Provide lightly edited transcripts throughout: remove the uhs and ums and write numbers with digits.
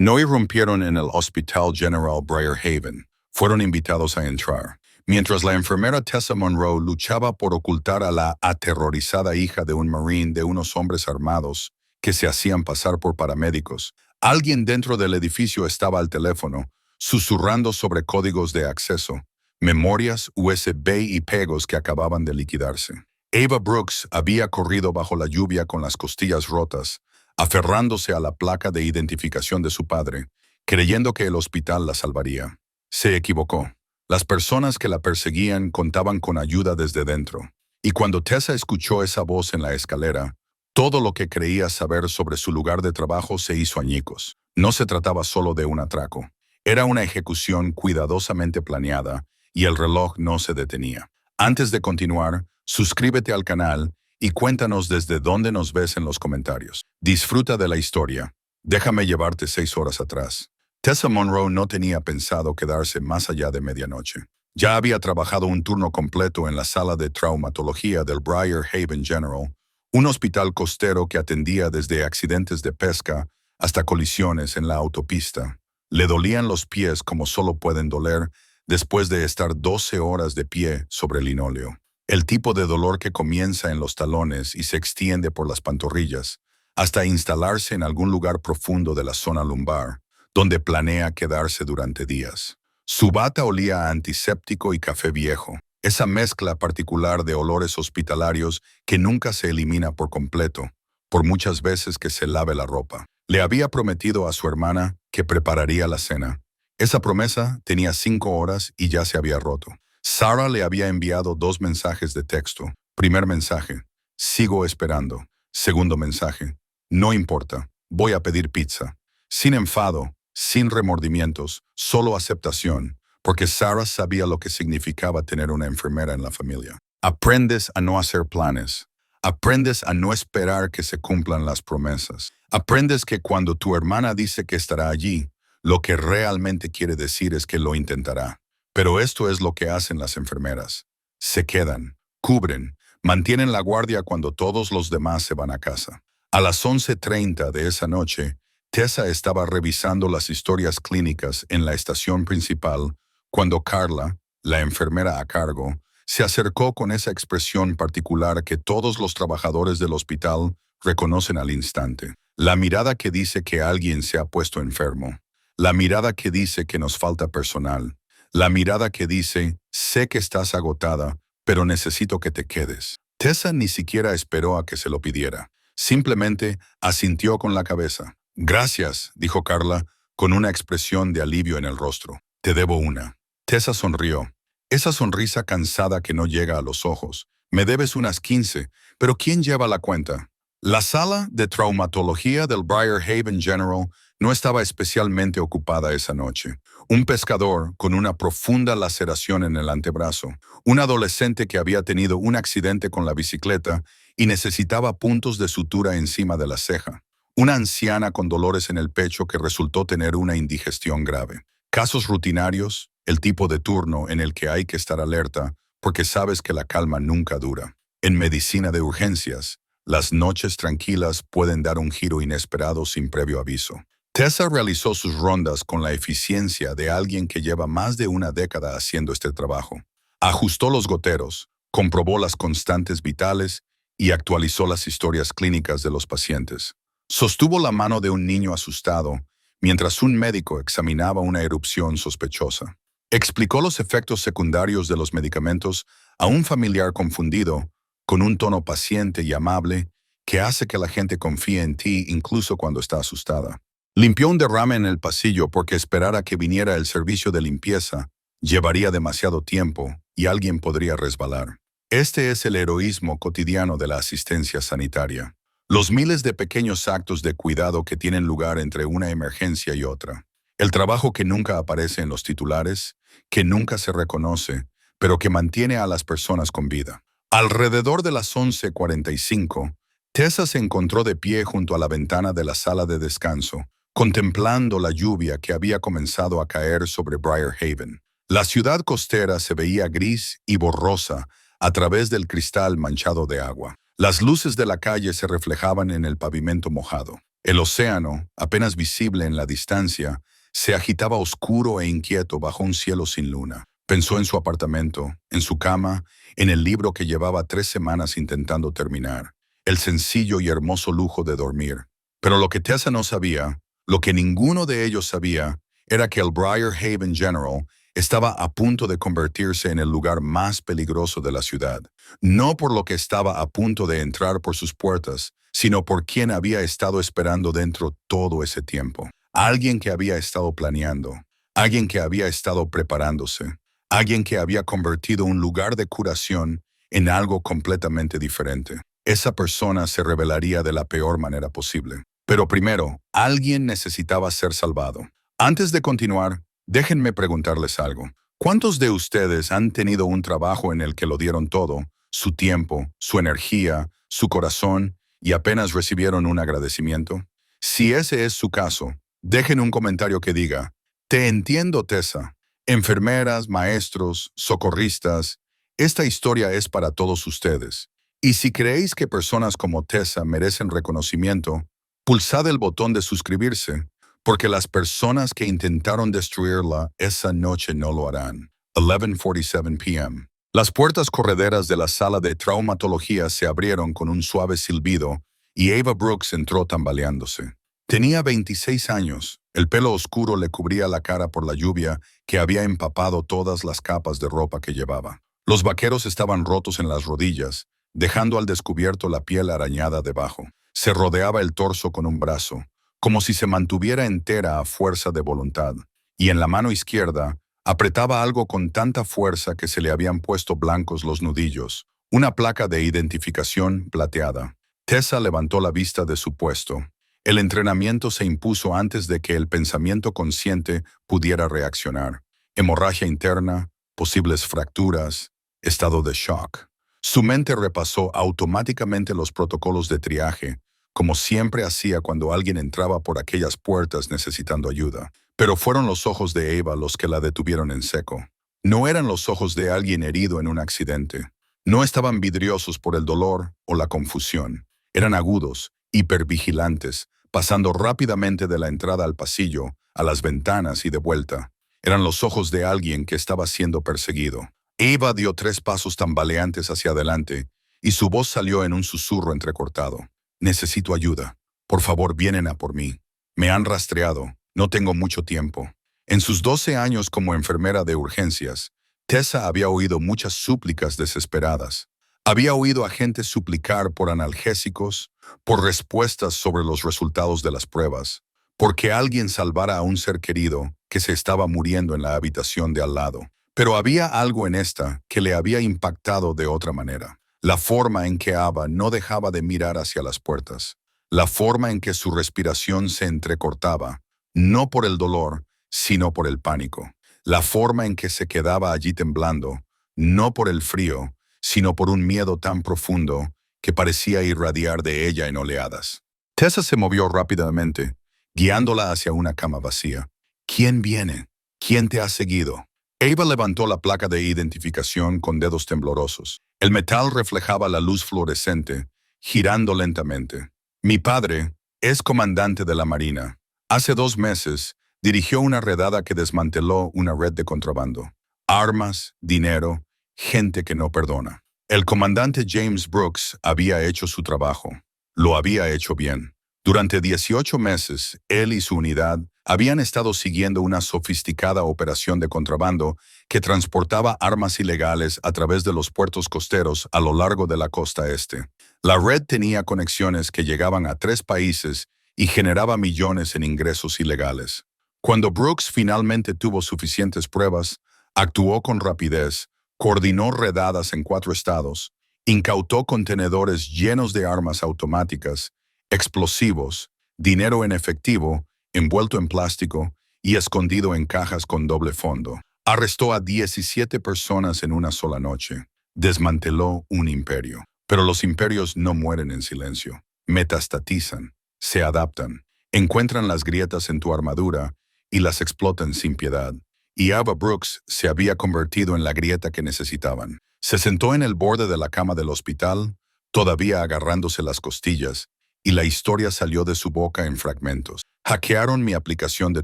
No irrumpieron en el Hospital General Briarhaven. Fueron invitados a entrar. Mientras la enfermera Tessa Monroe luchaba por ocultar a la aterrorizada hija de un Marine de unos hombres armados que se hacían pasar por paramédicos, alguien dentro del edificio estaba al teléfono, susurrando sobre códigos de acceso, memorias USB y pegos que acababan de liquidarse. Ava Brooks había corrido bajo la lluvia con las costillas rotas, aferrándose a la placa de identificación de su padre, creyendo que el hospital la salvaría. Se equivocó. Las personas que la perseguían contaban con ayuda desde dentro. Y cuando Tessa escuchó esa voz en la escalera, todo lo que creía saber sobre su lugar de trabajo se hizo añicos. No se trataba solo de un atraco. Era una ejecución cuidadosamente planeada y el reloj no se detenía. Antes de continuar, suscríbete al canal y cuéntanos desde dónde nos ves en los comentarios. Disfruta de la historia. Déjame llevarte 6 horas atrás. Tessa Monroe no tenía pensado quedarse más allá de medianoche. Ya había trabajado un turno completo en la sala de traumatología del Briarhaven General, un hospital costero que atendía desde accidentes de pesca hasta colisiones en la autopista. Le dolían los pies como solo pueden doler después de estar 12 horas de pie sobre el linóleo. El tipo de dolor que comienza en los talones y se extiende por las pantorrillas, hasta instalarse en algún lugar profundo de la zona lumbar, donde planea quedarse durante días. Su bata olía a antiséptico y café viejo, esa mezcla particular de olores hospitalarios que nunca se elimina por completo, por muchas veces que se lave la ropa. Le había prometido a su hermana que prepararía la cena. Esa promesa tenía 5 horas y ya se había roto. Sarah le había enviado 2 mensajes de texto. Primer mensaje: sigo esperando. Segundo mensaje: no importa, voy a pedir pizza. Sin enfado, sin remordimientos, solo aceptación, porque Sarah sabía lo que significaba tener una enfermera en la familia. Aprendes a no hacer planes. Aprendes a no esperar que se cumplan las promesas. Aprendes que cuando tu hermana dice que estará allí, lo que realmente quiere decir es que lo intentará. Pero esto es lo que hacen las enfermeras. Se quedan, cubren, mantienen la guardia cuando todos los demás se van a casa. A las 11:30 de esa noche, Tessa estaba revisando las historias clínicas en la estación principal cuando Carla, la enfermera a cargo, se acercó con esa expresión particular que todos los trabajadores del hospital reconocen al instante. La mirada que dice que alguien se ha puesto enfermo. La mirada que dice que nos falta personal. La mirada que dice, sé que estás agotada, pero necesito que te quedes. Tessa ni siquiera esperó a que se lo pidiera. Simplemente asintió con la cabeza. Gracias, dijo Carla, con una expresión de alivio en el rostro. Te debo una. Tessa sonrió. Esa sonrisa cansada que no llega a los ojos. Me debes unas 15, pero ¿quién lleva la cuenta? La sala de traumatología del Briarhaven General no estaba especialmente ocupada esa noche. Un pescador con una profunda laceración en el antebrazo, un adolescente que había tenido un accidente con la bicicleta y necesitaba puntos de sutura encima de la ceja, una anciana con dolores en el pecho que resultó tener una indigestión grave. Casos rutinarios, el tipo de turno en el que hay que estar alerta porque sabes que la calma nunca dura. En medicina de urgencias, las noches tranquilas pueden dar un giro inesperado sin previo aviso. Tessa realizó sus rondas con la eficiencia de alguien que lleva más de una década haciendo este trabajo. Ajustó los goteros, comprobó las constantes vitales y actualizó las historias clínicas de los pacientes. Sostuvo la mano de un niño asustado mientras un médico examinaba una erupción sospechosa. Explicó los efectos secundarios de los medicamentos a un familiar confundido con un tono paciente y amable que hace que la gente confíe en ti incluso cuando está asustada. Limpió un derrame en el pasillo porque esperar a que viniera el servicio de limpieza llevaría demasiado tiempo y alguien podría resbalar. Este es el heroísmo cotidiano de la asistencia sanitaria. Los miles de pequeños actos de cuidado que tienen lugar entre una emergencia y otra. El trabajo que nunca aparece en los titulares, que nunca se reconoce, pero que mantiene a las personas con vida. Alrededor de las 11:45, Tessa se encontró de pie junto a la ventana de la sala de descanso, contemplando la lluvia que había comenzado a caer sobre Briarhaven. La ciudad costera se veía gris y borrosa a través del cristal manchado de agua. Las luces de la calle se reflejaban en el pavimento mojado. El océano, apenas visible en la distancia, se agitaba oscuro e inquieto bajo un cielo sin luna. Pensó en su apartamento, en su cama, en el libro que llevaba 3 semanas intentando terminar, el sencillo y hermoso lujo de dormir. Pero lo que Tessa no sabía, lo que ninguno de ellos sabía, era que el Briar Haven General estaba a punto de convertirse en el lugar más peligroso de la ciudad, no por lo que estaba a punto de entrar por sus puertas, sino por quien había estado esperando dentro todo ese tiempo. Alguien que había estado planeando, alguien que había estado preparándose, alguien que había convertido un lugar de curación en algo completamente diferente. Esa persona se revelaría de la peor manera posible. Pero primero, alguien necesitaba ser salvado. Antes de continuar, déjenme preguntarles algo. ¿Cuántos de ustedes han tenido un trabajo en el que lo dieron todo, su tiempo, su energía, su corazón, y apenas recibieron un agradecimiento? Si ese es su caso, dejen un comentario que diga, te entiendo, Tessa. Enfermeras, maestros, socorristas, esta historia es para todos ustedes. Y si creéis que personas como Tessa merecen reconocimiento, pulsad el botón de suscribirse, porque las personas que intentaron destruirla esa noche no lo harán. 11:47 p.m. Las puertas correderas de la sala de traumatología se abrieron con un suave silbido y Ava Brooks entró tambaleándose. Tenía 26 años, el pelo oscuro le cubría la cara por la lluvia que había empapado todas las capas de ropa que llevaba. Los vaqueros estaban rotos en las rodillas, dejando al descubierto la piel arañada debajo. Se rodeaba el torso con un brazo, como si se mantuviera entera a fuerza de voluntad, y en la mano izquierda apretaba algo con tanta fuerza que se le habían puesto blancos los nudillos, una placa de identificación plateada. Tessa levantó la vista de su puesto. El entrenamiento se impuso antes de que el pensamiento consciente pudiera reaccionar. Hemorragia interna, posibles fracturas, estado de shock. Su mente repasó automáticamente los protocolos de triaje, como siempre hacía cuando alguien entraba por aquellas puertas necesitando ayuda. Pero fueron los ojos de Ava los que la detuvieron en seco. No eran los ojos de alguien herido en un accidente. No estaban vidriosos por el dolor o la confusión. Eran agudos, hipervigilantes, pasando rápidamente de la entrada al pasillo, a las ventanas y de vuelta. Eran los ojos de alguien que estaba siendo perseguido. Ava dio 3 pasos tambaleantes hacia adelante y su voz salió en un susurro entrecortado. Necesito ayuda. Por favor, vienen a por mí. Me han rastreado. No tengo mucho tiempo. En sus 12 años como enfermera de urgencias, Tessa había oído muchas súplicas desesperadas. Había oído a gente suplicar por analgésicos, por respuestas sobre los resultados de las pruebas, porque alguien salvara a un ser querido que se estaba muriendo en la habitación de al lado. Pero había algo en esta que le había impactado de otra manera. La forma en que Ava no dejaba de mirar hacia las puertas. La forma en que su respiración se entrecortaba, no por el dolor, sino por el pánico. La forma en que se quedaba allí temblando, no por el frío, sino por un miedo tan profundo que parecía irradiar de ella en oleadas. Tessa se movió rápidamente, guiándola hacia una cama vacía. ¿Quién viene? ¿Quién te ha seguido? Ava levantó la placa de identificación con dedos temblorosos. El metal reflejaba la luz fluorescente, girando lentamente. Mi padre es comandante de la Marina. Hace 2 meses dirigió una redada que desmanteló una red de contrabando. Armas, dinero, gente que no perdona. El comandante James Brooks había hecho su trabajo. Lo había hecho bien. Durante 18 meses, él y su unidad habían estado siguiendo una sofisticada operación de contrabando que transportaba armas ilegales a través de los puertos costeros a lo largo de la costa este. La red tenía conexiones que llegaban a 3 países y generaba millones en ingresos ilegales. Cuando Brooks finalmente tuvo suficientes pruebas, actuó con rapidez, coordinó redadas en 4 estados, incautó contenedores llenos de armas automáticas, explosivos, dinero en efectivo, envuelto en plástico y escondido en cajas con doble fondo. Arrestó a 17 personas en una sola noche. Desmanteló un imperio. Pero los imperios no mueren en silencio. Metastatizan, se adaptan, encuentran las grietas en tu armadura y las explotan sin piedad. Y Ava Brooks se había convertido en la grieta que necesitaban. Se sentó en el borde de la cama del hospital, todavía agarrándose las costillas, y la historia salió de su boca en fragmentos. Hackearon mi aplicación de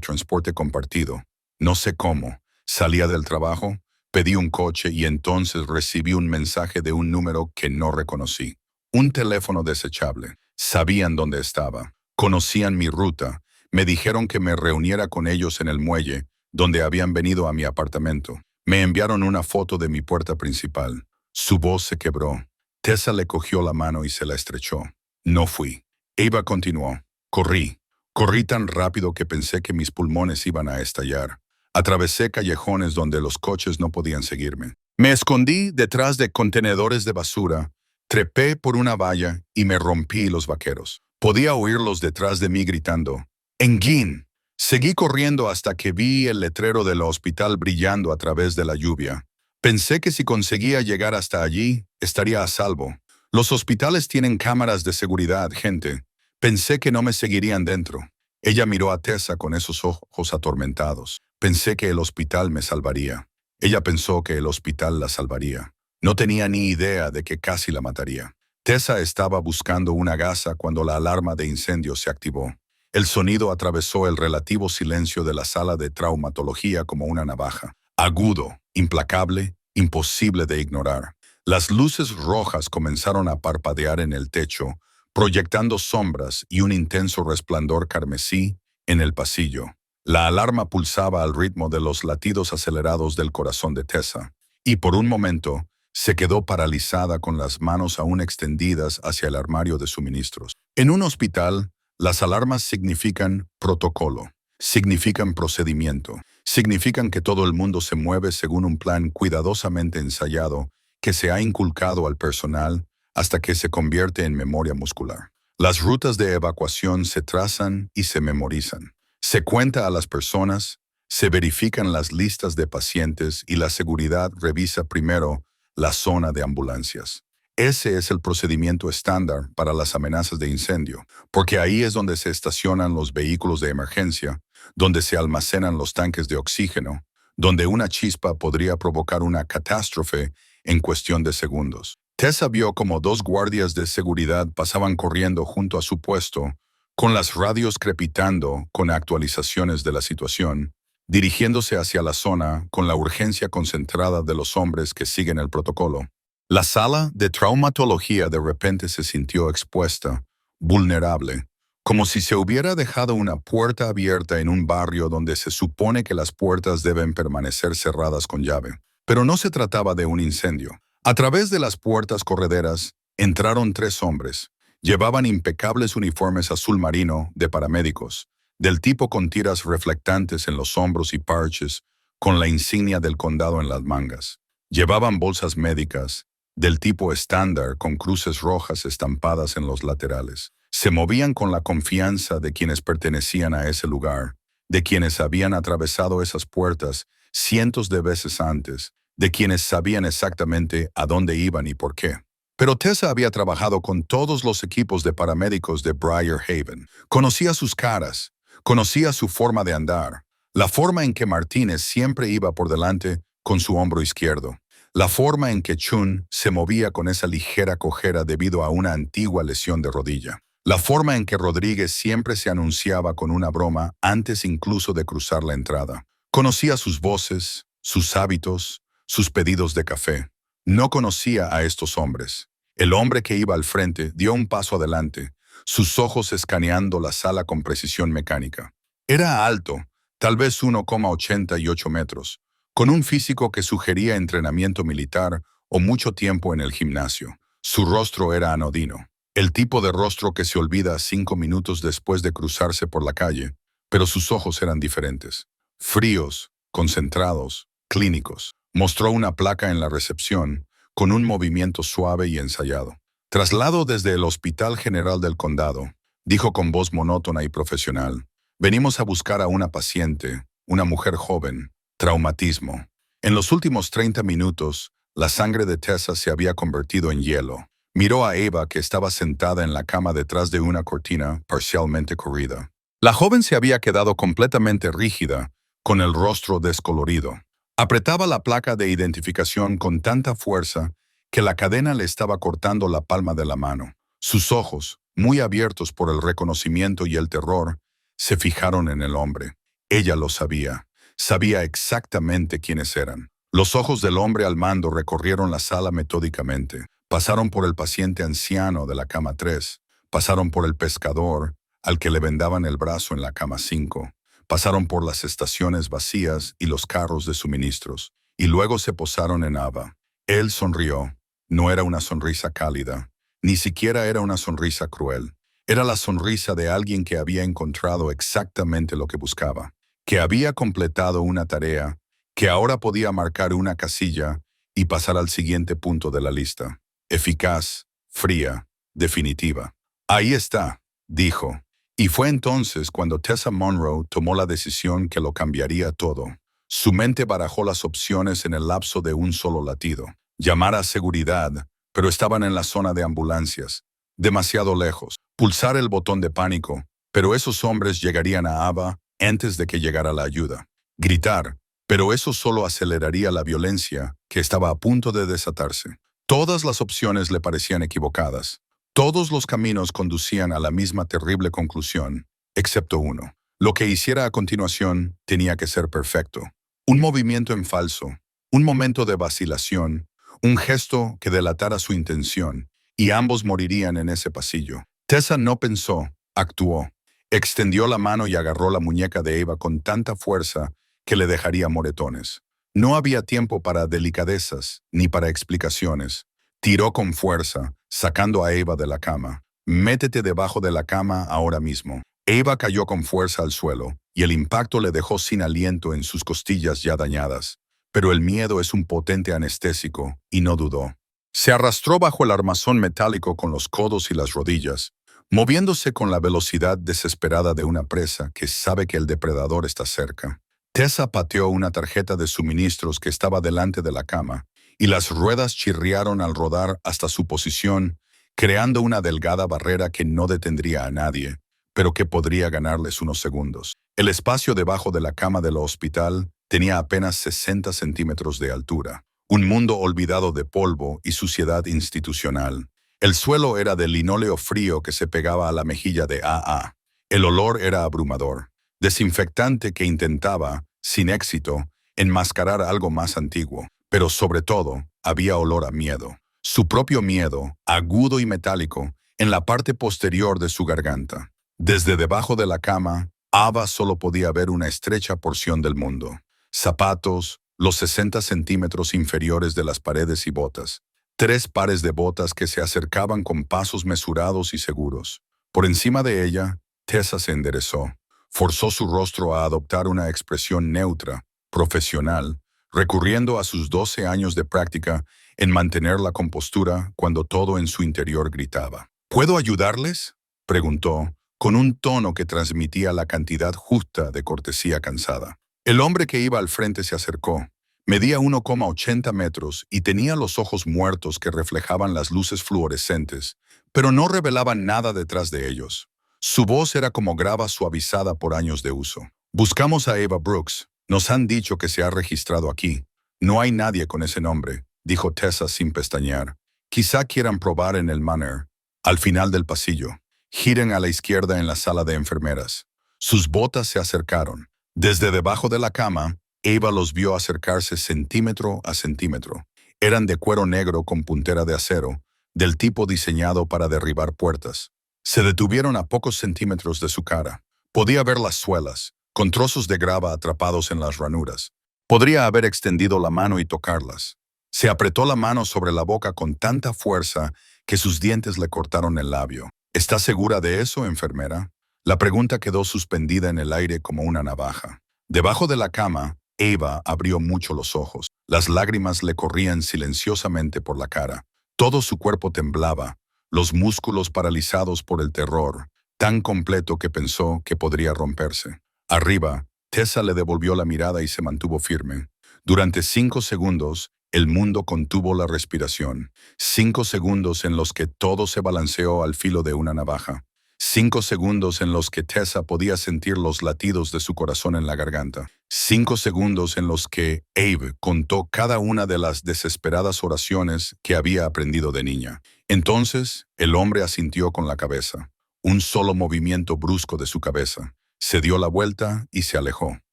transporte compartido. No sé cómo. Salía del trabajo, pedí un coche y entonces recibí un mensaje de un número que no reconocí. Un teléfono desechable. Sabían dónde estaba. Conocían mi ruta. Me dijeron que me reuniera con ellos en el muelle, donde habían venido a mi apartamento. Me enviaron una foto de mi puerta principal. Su voz se quebró. Tessa le cogió la mano y se la estrechó. No fui. Eva continuó. Corrí. Corrí tan rápido que pensé que mis pulmones iban a estallar. Atravesé callejones donde los coches no podían seguirme. Me escondí detrás de contenedores de basura, trepé por una valla y me rompí los vaqueros. Podía oírlos detrás de mí gritando, ¡Engin! Seguí corriendo hasta que vi el letrero del hospital brillando a través de la lluvia. Pensé que si conseguía llegar hasta allí, estaría a salvo. Los hospitales tienen cámaras de seguridad, gente. Pensé que no me seguirían dentro. Ella miró a Tessa con esos ojos atormentados. Pensé que el hospital me salvaría. Ella pensó que el hospital la salvaría. No tenía ni idea de que casi la mataría. Tessa estaba buscando una gasa cuando la alarma de incendio se activó. El sonido atravesó el relativo silencio de la sala de traumatología como una navaja. Agudo, implacable, imposible de ignorar. Las luces rojas comenzaron a parpadear en el techo, proyectando sombras y un intenso resplandor carmesí en el pasillo. La alarma pulsaba al ritmo de los latidos acelerados del corazón de Tessa, y por un momento se quedó paralizada con las manos aún extendidas hacia el armario de suministros. En un hospital, las alarmas significan protocolo, significan procedimiento, significan que todo el mundo se mueve según un plan cuidadosamente ensayado que se ha inculcado al personal hasta que se convierte en memoria muscular. Las rutas de evacuación se trazan y se memorizan. Se cuenta a las personas, se verifican las listas de pacientes y la seguridad revisa primero la zona de ambulancias. Ese es el procedimiento estándar para las amenazas de incendio, porque ahí es donde se estacionan los vehículos de emergencia, donde se almacenan los tanques de oxígeno, donde una chispa podría provocar una catástrofe en cuestión de segundos. Tessa vio como dos guardias de seguridad pasaban corriendo junto a su puesto, con las radios crepitando con actualizaciones de la situación, dirigiéndose hacia la zona con la urgencia concentrada de los hombres que siguen el protocolo. La sala de traumatología de repente se sintió expuesta, vulnerable, como si se hubiera dejado una puerta abierta en un barrio donde se supone que las puertas deben permanecer cerradas con llave. Pero no se trataba de un incendio. A través de las puertas correderas entraron 3 hombres. Llevaban impecables uniformes azul marino de paramédicos, del tipo con tiras reflectantes en los hombros y parches, con la insignia del condado en las mangas. Llevaban bolsas médicas, del tipo estándar con cruces rojas estampadas en los laterales. Se movían con la confianza de quienes pertenecían a ese lugar, de quienes habían atravesado esas puertas cientos de veces antes, de quienes sabían exactamente a dónde iban y por qué. Pero Tessa había trabajado con todos los equipos de paramédicos de Briar Haven. Conocía sus caras, conocía su forma de andar, la forma en que Martínez siempre iba por delante con su hombro izquierdo, la forma en que Chun se movía con esa ligera cojera debido a una antigua lesión de rodilla, la forma en que Rodríguez siempre se anunciaba con una broma antes incluso de cruzar la entrada. Conocía sus voces, sus hábitos, sus pedidos de café. No conocía a estos hombres. El hombre que iba al frente dio un paso adelante, sus ojos escaneando la sala con precisión mecánica. Era alto, tal vez 1,88 metros, con un físico que sugería entrenamiento militar o mucho tiempo en el gimnasio. Su rostro era anodino, el tipo de rostro que se olvida 5 minutos después de cruzarse por la calle, pero sus ojos eran diferentes. Fríos, concentrados, clínicos. Mostró una placa en la recepción, con un movimiento suave y ensayado. Traslado desde el Hospital General del Condado, dijo con voz monótona y profesional. Venimos a buscar a una paciente, una mujer joven. Traumatismo. En los últimos 30 minutos, la sangre de Tessa se había convertido en hielo. Miró a Eva, que estaba sentada en la cama detrás de una cortina parcialmente corrida. La joven se había quedado completamente rígida, con el rostro descolorido. Apretaba la placa de identificación con tanta fuerza que la cadena le estaba cortando la palma de la mano. Sus ojos, muy abiertos por el reconocimiento y el terror, se fijaron en el hombre. Ella lo sabía. Sabía exactamente quiénes eran. Los ojos del hombre al mando recorrieron la sala metódicamente. Pasaron por el paciente anciano de la cama 3. Pasaron por el pescador, al que le vendaban el brazo en la cama 5. Pasaron por las estaciones vacías y los carros de suministros. Y luego se posaron en Ava. Él sonrió. No era una sonrisa cálida. Ni siquiera era una sonrisa cruel. Era la sonrisa de alguien que había encontrado exactamente lo que buscaba, que había completado una tarea, que ahora podía marcar una casilla y pasar al siguiente punto de la lista. Eficaz, fría, definitiva. Ahí está, dijo. Y fue entonces cuando Tessa Monroe tomó la decisión que lo cambiaría todo. Su mente barajó las opciones en el lapso de un solo latido. Llamar a seguridad, pero estaban en la zona de ambulancias, demasiado lejos. Pulsar el botón de pánico, pero esos hombres llegarían a Ava antes de que llegara la ayuda. Gritar, pero eso solo aceleraría la violencia que estaba a punto de desatarse. Todas las opciones le parecían equivocadas. Todos los caminos conducían a la misma terrible conclusión, excepto uno. Lo que hiciera a continuación tenía que ser perfecto. Un movimiento en falso, un momento de vacilación, un gesto que delatara su intención, y ambos morirían en ese pasillo. Tessa no pensó, actuó. Extendió la mano y agarró la muñeca de Eva con tanta fuerza que le dejaría moretones. No había tiempo para delicadezas ni para explicaciones. Tiró con fuerza, sacando a Eva de la cama. «Métete debajo de la cama ahora mismo». Eva cayó con fuerza al suelo, y el impacto le dejó sin aliento en sus costillas ya dañadas. Pero el miedo es un potente anestésico, y no dudó. Se arrastró bajo el armazón metálico con los codos y las rodillas, moviéndose con la velocidad desesperada de una presa que sabe que el depredador está cerca. Tessa pateó una tarjeta de suministros que estaba delante de la cama, y las ruedas chirriaron al rodar hasta su posición, creando una delgada barrera que no detendría a nadie, pero que podría ganarles unos segundos. El espacio debajo de la cama del hospital tenía apenas 60 centímetros de altura. Un mundo olvidado de polvo y suciedad institucional. El suelo era de linóleo frío que se pegaba a la mejilla de AA. El olor era abrumador, desinfectante que intentaba, sin éxito, enmascarar algo más antiguo. Pero sobre todo, había olor a miedo. Su propio miedo, agudo y metálico, en la parte posterior de su garganta. Desde debajo de la cama, Ava solo podía ver una estrecha porción del mundo. Zapatos, los 60 centímetros inferiores de las paredes y botas. 3 pares de botas que se acercaban con pasos mesurados y seguros. Por encima de ella, Tessa se enderezó. Forzó su rostro a adoptar una expresión neutra, profesional, recurriendo a sus 12 años de práctica en mantener la compostura cuando todo en su interior gritaba. ¿Puedo ayudarles?, preguntó, con un tono que transmitía la cantidad justa de cortesía cansada. El hombre que iba al frente se acercó. Medía 1,80 metros y tenía los ojos muertos que reflejaban las luces fluorescentes, pero no revelaban nada detrás de ellos. Su voz era como grava suavizada por años de uso. «Buscamos a Eva Brooks. Nos han dicho que se ha registrado aquí. No hay nadie con ese nombre», dijo Tessa sin pestañear. «Quizá quieran probar en el Manor, al final del pasillo. Giren a la izquierda en la sala de enfermeras». Sus botas se acercaron. Desde debajo de la cama, Eva los vio acercarse centímetro a centímetro. Eran de cuero negro con puntera de acero, del tipo diseñado para derribar puertas. Se detuvieron a pocos centímetros de su cara. Podía ver las suelas, con trozos de grava atrapados en las ranuras. Podría haber extendido la mano y tocarlas. Se apretó la mano sobre la boca con tanta fuerza que sus dientes le cortaron el labio. «¿Está segura de eso, enfermera?». La pregunta quedó suspendida en el aire como una navaja. Debajo de la cama, Eva abrió mucho los ojos. Las lágrimas le corrían silenciosamente por la cara. Todo su cuerpo temblaba, los músculos paralizados por el terror, tan completo que pensó que podría romperse. Arriba, Tessa le devolvió la mirada y se mantuvo firme. Durante 5 segundos, el mundo contuvo la respiración. 5 segundos en los que todo se balanceó al filo de una navaja. 5 segundos en los que Tessa podía sentir los latidos de su corazón en la garganta. 5 segundos en los que Abe contó cada una de las desesperadas oraciones que había aprendido de niña. Entonces, el hombre asintió con la cabeza. Un solo movimiento brusco de su cabeza. Se dio la vuelta y se alejó.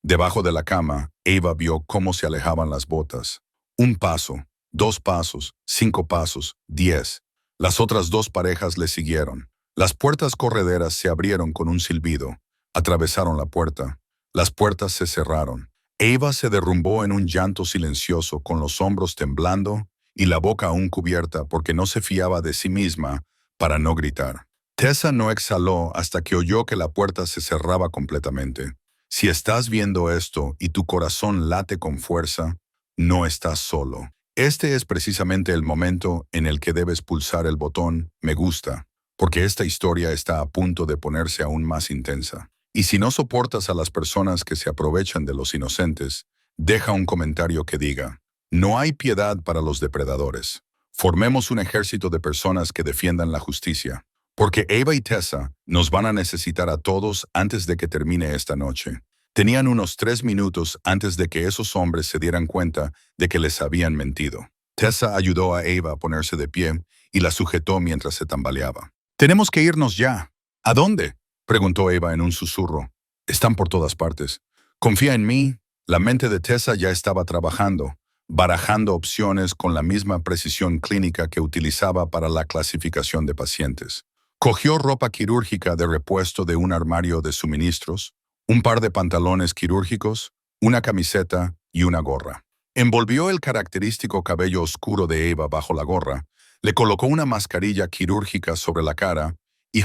Debajo de la cama, Eva vio cómo se alejaban las botas. 1 paso, 2 pasos, 5 pasos, 10. Las otras 2 parejas le siguieron. Las puertas correderas se abrieron con un silbido. Atravesaron la puerta. Las puertas se cerraron. Eva se derrumbó en un llanto silencioso con los hombros temblando y la boca aún cubierta porque no se fiaba de sí misma para no gritar. Tessa no exhaló hasta que oyó que la puerta se cerraba completamente. Si estás viendo esto y tu corazón late con fuerza, no estás solo. Este es precisamente el momento en el que debes pulsar el botón "Me gusta", porque esta historia está a punto de ponerse aún más intensa. Y si no soportas a las personas que se aprovechan de los inocentes, deja un comentario que diga: "No hay piedad para los depredadores". Formemos un ejército de personas que defiendan la justicia, porque Eva y Tessa nos van a necesitar a todos antes de que termine esta noche. Tenían unos 3 minutos antes de que esos hombres se dieran cuenta de que les habían mentido. Tessa ayudó a Eva a ponerse de pie y la sujetó mientras se tambaleaba. «Tenemos que irnos ya». «¿A dónde?», preguntó Eva en un susurro. «Están por todas partes. Confía en mí». La mente de Tessa ya estaba trabajando, barajando opciones con la misma precisión clínica que utilizaba para la clasificación de pacientes. Cogió ropa quirúrgica de repuesto de un armario de suministros, un par de pantalones quirúrgicos, una camiseta y una gorra. Envolvió el característico cabello oscuro de Eva bajo la gorra, le colocó una mascarilla quirúrgica sobre la cara y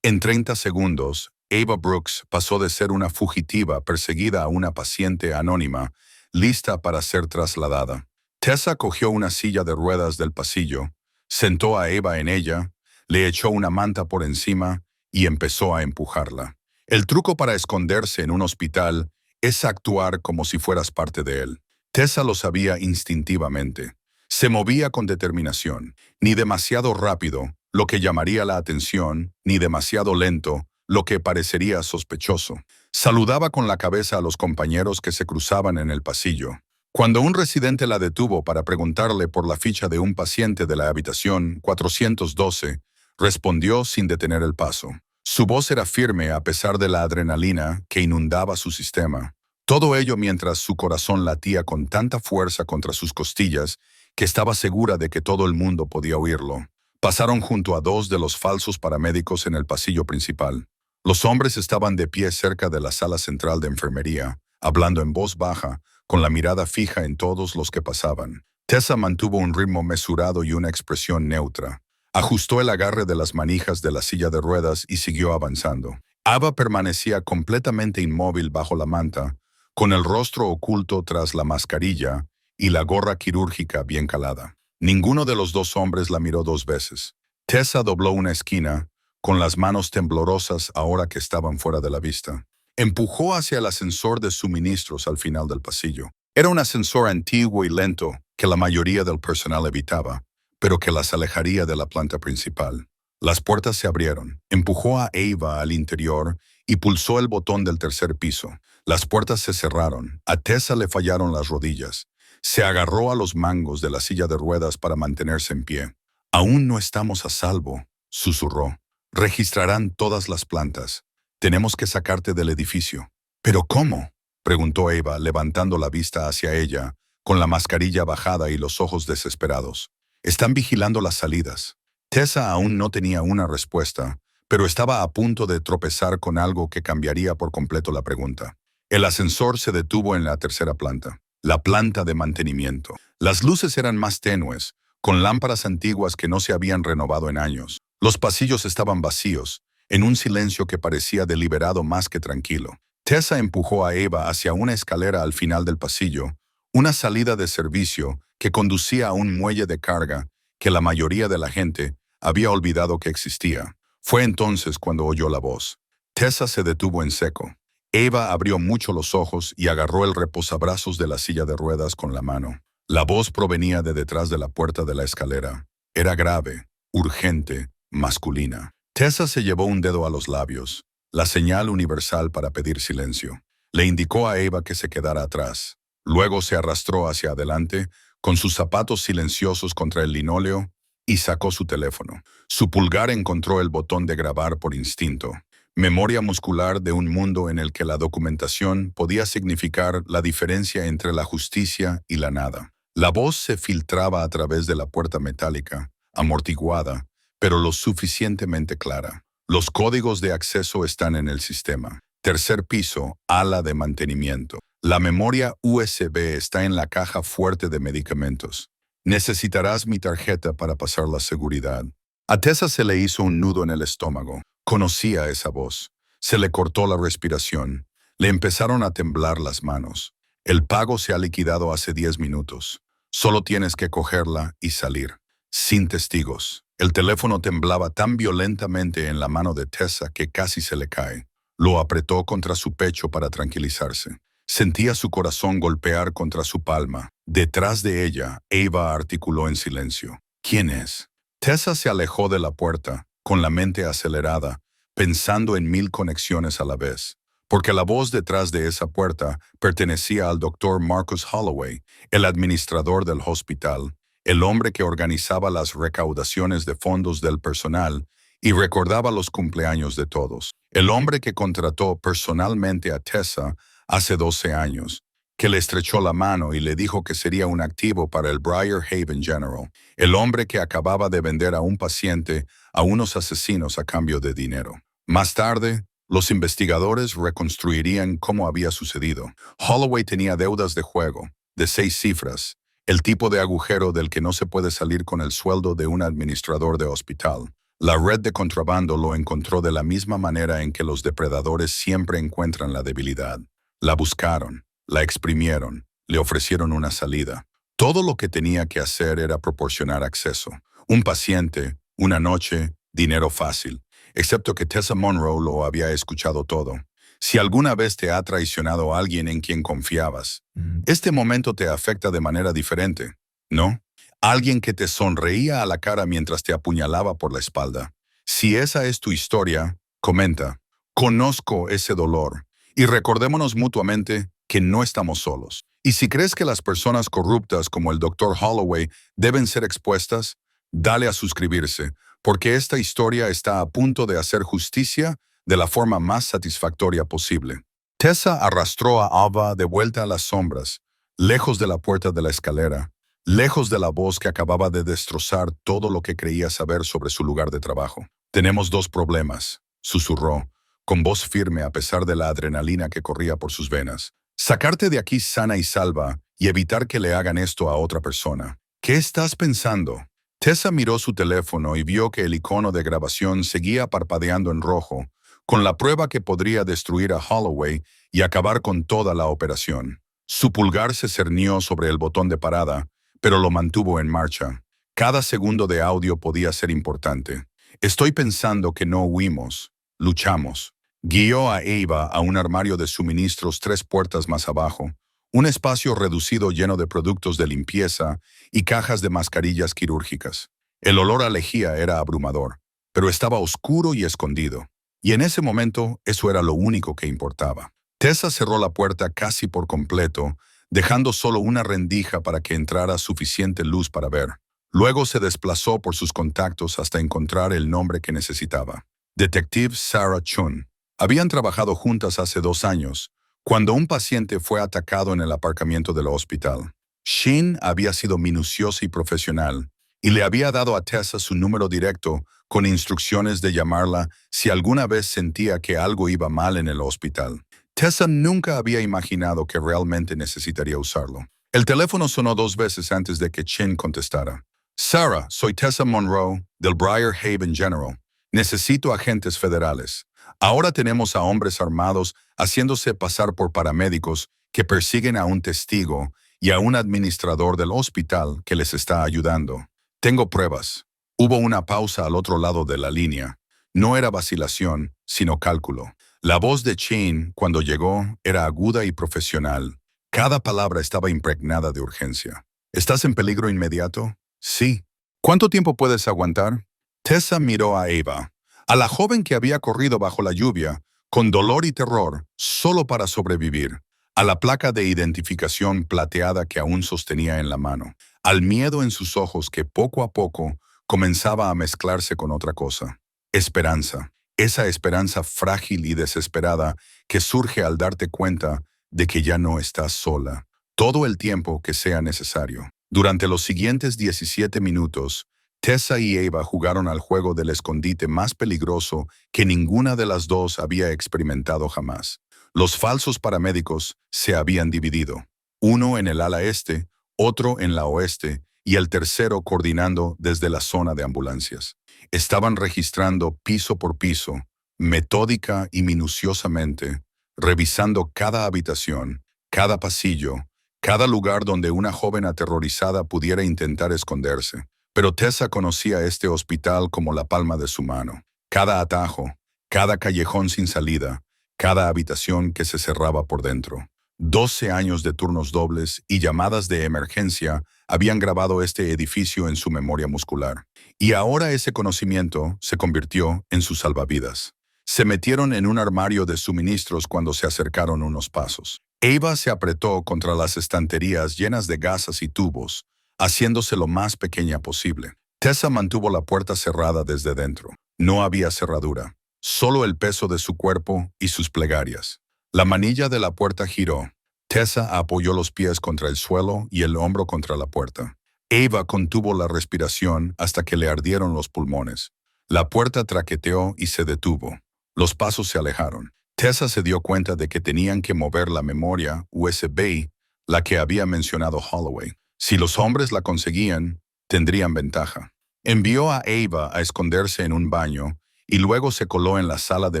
en 30 segundos, Eva Brooks pasó de ser una fugitiva perseguida a una paciente anónima, lista para ser trasladada. Tessa cogió una silla de ruedas del pasillo, sentó a Eva en ella, le echó una manta por encima y empezó a empujarla. El truco para esconderse en un hospital es actuar como si fueras parte de él. Tessa lo sabía instintivamente. Se movía con determinación, ni demasiado rápido, lo que llamaría la atención, ni demasiado lento, lo que parecería sospechoso. Saludaba con la cabeza a los compañeros que se cruzaban en el pasillo. Cuando un residente la detuvo para preguntarle por la ficha de un paciente de la habitación 412, respondió sin detener el paso. Su voz era firme a pesar de la adrenalina que inundaba su sistema. Todo ello mientras su corazón latía con tanta fuerza contra sus costillas que estaba segura de que todo el mundo podía oírlo. Pasaron junto a 2 de los falsos paramédicos en el pasillo principal. Los hombres estaban de pie cerca de la sala central de enfermería, hablando en voz baja, con la mirada fija en todos los que pasaban. Tessa mantuvo un ritmo mesurado y una expresión neutra. Ajustó el agarre de las manijas de la silla de ruedas y siguió avanzando. Ava permanecía completamente inmóvil bajo la manta, con el rostro oculto tras la mascarilla y la gorra quirúrgica bien calada. Ninguno de los 2 hombres la miró 2 veces. Tessa dobló una esquina, con las manos temblorosas ahora que estaban fuera de la vista. Empujó hacia el ascensor de suministros al final del pasillo. Era un ascensor antiguo y lento que la mayoría del personal evitaba, pero que las alejaría de la planta principal. Las puertas se abrieron. Empujó a Eva al interior y pulsó el botón del 3er piso. Las puertas se cerraron. A Tessa le fallaron las rodillas. Se agarró a los mangos de la silla de ruedas para mantenerse en pie. «Aún no estamos a salvo», susurró. «Registrarán todas las plantas. Tenemos que sacarte del edificio». «¿Pero cómo?», preguntó Eva, levantando la vista hacia ella, con la mascarilla bajada y los ojos desesperados. «Están vigilando las salidas». Tessa aún no tenía una respuesta, pero estaba a punto de tropezar con algo que cambiaría por completo la pregunta. El ascensor se detuvo en la 3er planta. La planta de mantenimiento. Las luces eran más tenues, con lámparas antiguas que no se habían renovado en años. Los pasillos estaban vacíos, en un silencio que parecía deliberado más que tranquilo. Tessa empujó a Eva hacia una escalera al final del pasillo, una salida de servicio que conducía a un muelle de carga que la mayoría de la gente había olvidado que existía. Fue entonces cuando oyó la voz. Tessa se detuvo en seco. Eva abrió mucho los ojos y agarró el reposabrazos de la silla de ruedas con la mano. La voz provenía de detrás de la puerta de la escalera. Era grave, urgente, masculina. Tessa se llevó un dedo a los labios, la señal universal para pedir silencio. Le indicó a Eva que se quedara atrás. Luego se arrastró hacia adelante, con sus zapatos silenciosos contra el linóleo, y sacó su teléfono. Su pulgar encontró el botón de grabar por instinto. Memoria muscular de un mundo en el que la documentación podía significar la diferencia entre la justicia y la nada. La voz se filtraba a través de la puerta metálica, amortiguada, pero lo suficientemente clara. Los códigos de acceso están en el sistema. Tercer piso, ala de mantenimiento. La memoria USB está en la caja fuerte de medicamentos. Necesitarás mi tarjeta para pasar la seguridad. A Tessa se le hizo un nudo en el estómago. Conocía esa voz. Se le cortó la respiración. Le empezaron a temblar las manos. El pago se ha liquidado hace 10 minutos. Solo tienes que cogerla y salir. Sin testigos. El teléfono temblaba tan violentamente en la mano de Tessa que casi se le cae. Lo apretó contra su pecho para tranquilizarse. Sentía su corazón golpear contra su palma. Detrás de ella, Eva articuló en silencio. ¿Quién es? Tessa se alejó de la puerta, con la mente acelerada, pensando en 1000 conexiones a la vez. Porque la voz detrás de esa puerta pertenecía al doctor Marcus Holloway, el administrador del hospital, el hombre que organizaba las recaudaciones de fondos del personal y recordaba los cumpleaños de todos. El hombre que contrató personalmente a Tessa hace 12 años, que le estrechó la mano y le dijo que sería un activo para el Briar Haven General. El hombre que acababa de vender a un paciente a unos asesinos a cambio de dinero. Más tarde, los investigadores reconstruirían cómo había sucedido. Holloway tenía deudas de juego, de 6 cifras, el tipo de agujero del que no se puede salir con el sueldo de un administrador de hospital. La red de contrabando lo encontró de la misma manera en que los depredadores siempre encuentran la debilidad. La buscaron, la exprimieron, le ofrecieron una salida. Todo lo que tenía que hacer era proporcionar acceso. Un paciente, una noche, dinero fácil. Excepto que Tessa Monroe lo había escuchado todo. Si alguna vez te ha traicionado alguien en quien confiabas, este momento te afecta de manera diferente, ¿no? Alguien que te sonreía a la cara mientras te apuñalaba por la espalda. Si esa es tu historia, comenta. Conozco ese dolor. Y recordémonos mutuamente que no estamos solos. Y si crees que las personas corruptas como el Dr. Holloway deben ser expuestas, dale a suscribirse, porque esta historia está a punto de hacer justicia de la forma más satisfactoria posible. Tessa arrastró a Ava de vuelta a las sombras, lejos de la puerta de la escalera, lejos de la voz que acababa de destrozar todo lo que creía saber sobre su lugar de trabajo. Tenemos 2 problemas, susurró, con voz firme a pesar de la adrenalina que corría por sus venas. Sacarte de aquí sana y salva y evitar que le hagan esto a otra persona. ¿Qué estás pensando? Tessa miró su teléfono y vio que el icono de grabación seguía parpadeando en rojo, con la prueba que podría destruir a Holloway y acabar con toda la operación. Su pulgar se cernió sobre el botón de parada, pero lo mantuvo en marcha. Cada segundo de audio podía ser importante. Estoy pensando que no huimos, luchamos. Guió a Eva a un armario de suministros 3 puertas más abajo, un espacio reducido lleno de productos de limpieza y cajas de mascarillas quirúrgicas. El olor a lejía era abrumador, pero estaba oscuro y escondido. Y en ese momento, eso era lo único que importaba. Tessa cerró la puerta casi por completo, dejando solo una rendija para que entrara suficiente luz para ver. Luego se desplazó por sus contactos hasta encontrar el nombre que necesitaba. Detective Sarah Chun. Habían trabajado juntas hace 2 años, cuando un paciente fue atacado en el aparcamiento del hospital. Shin había sido minuciosa y profesional, y le había dado a Tessa su número directo con instrucciones de llamarla si alguna vez sentía que algo iba mal en el hospital. Tessa nunca había imaginado que realmente necesitaría usarlo. El teléfono sonó 2 veces antes de que Shin contestara. Sarah, soy Tessa Monroe, del Briar Haven General. Necesito agentes federales. Ahora tenemos a hombres armados haciéndose pasar por paramédicos que persiguen a un testigo y a un administrador del hospital que les está ayudando. Tengo pruebas. Hubo una pausa al otro lado de la línea. No era vacilación, sino cálculo. La voz de Chin, cuando llegó, era aguda y profesional. Cada palabra estaba impregnada de urgencia. ¿Estás en peligro inmediato? Sí. ¿Cuánto tiempo puedes aguantar? Tessa miró a Eva. A la joven que había corrido bajo la lluvia, con dolor y terror, solo para sobrevivir. A la placa de identificación plateada que aún sostenía en la mano. Al miedo en sus ojos que poco a poco comenzaba a mezclarse con otra cosa. Esperanza. Esa esperanza frágil y desesperada que surge al darte cuenta de que ya no estás sola. Todo el tiempo que sea necesario. Durante los siguientes 17 minutos, Tessa y Ava jugaron al juego del escondite más peligroso que ninguna de las dos había experimentado jamás. Los falsos paramédicos se habían dividido. Uno en el ala este, otro en la oeste y el tercero coordinando desde la zona de ambulancias. Estaban registrando piso por piso, metódica y minuciosamente, revisando cada habitación, cada pasillo, cada lugar donde una joven aterrorizada pudiera intentar esconderse. Pero Tessa conocía este hospital como la palma de su mano. Cada atajo, cada callejón sin salida, cada habitación que se cerraba por dentro. 12 años de turnos dobles y llamadas de emergencia habían grabado este edificio en su memoria muscular. Y ahora ese conocimiento se convirtió en sus salvavidas. Se metieron en un armario de suministros cuando se acercaron unos pasos. Ava se apretó contra las estanterías llenas de gasas y tubos, haciéndose lo más pequeña posible. Tessa mantuvo la puerta cerrada desde dentro. No había cerradura, solo el peso de su cuerpo y sus plegarias. La manilla de la puerta giró. Tessa apoyó los pies contra el suelo y el hombro contra la puerta. Ava contuvo la respiración hasta que le ardieron los pulmones. La puerta traqueteó y se detuvo. Los pasos se alejaron. Tessa se dio cuenta de que tenían que mover la memoria USB, la que había mencionado Holloway. Si los hombres la conseguían, tendrían ventaja. Envió a Ava a esconderse en un baño y luego se coló en la sala de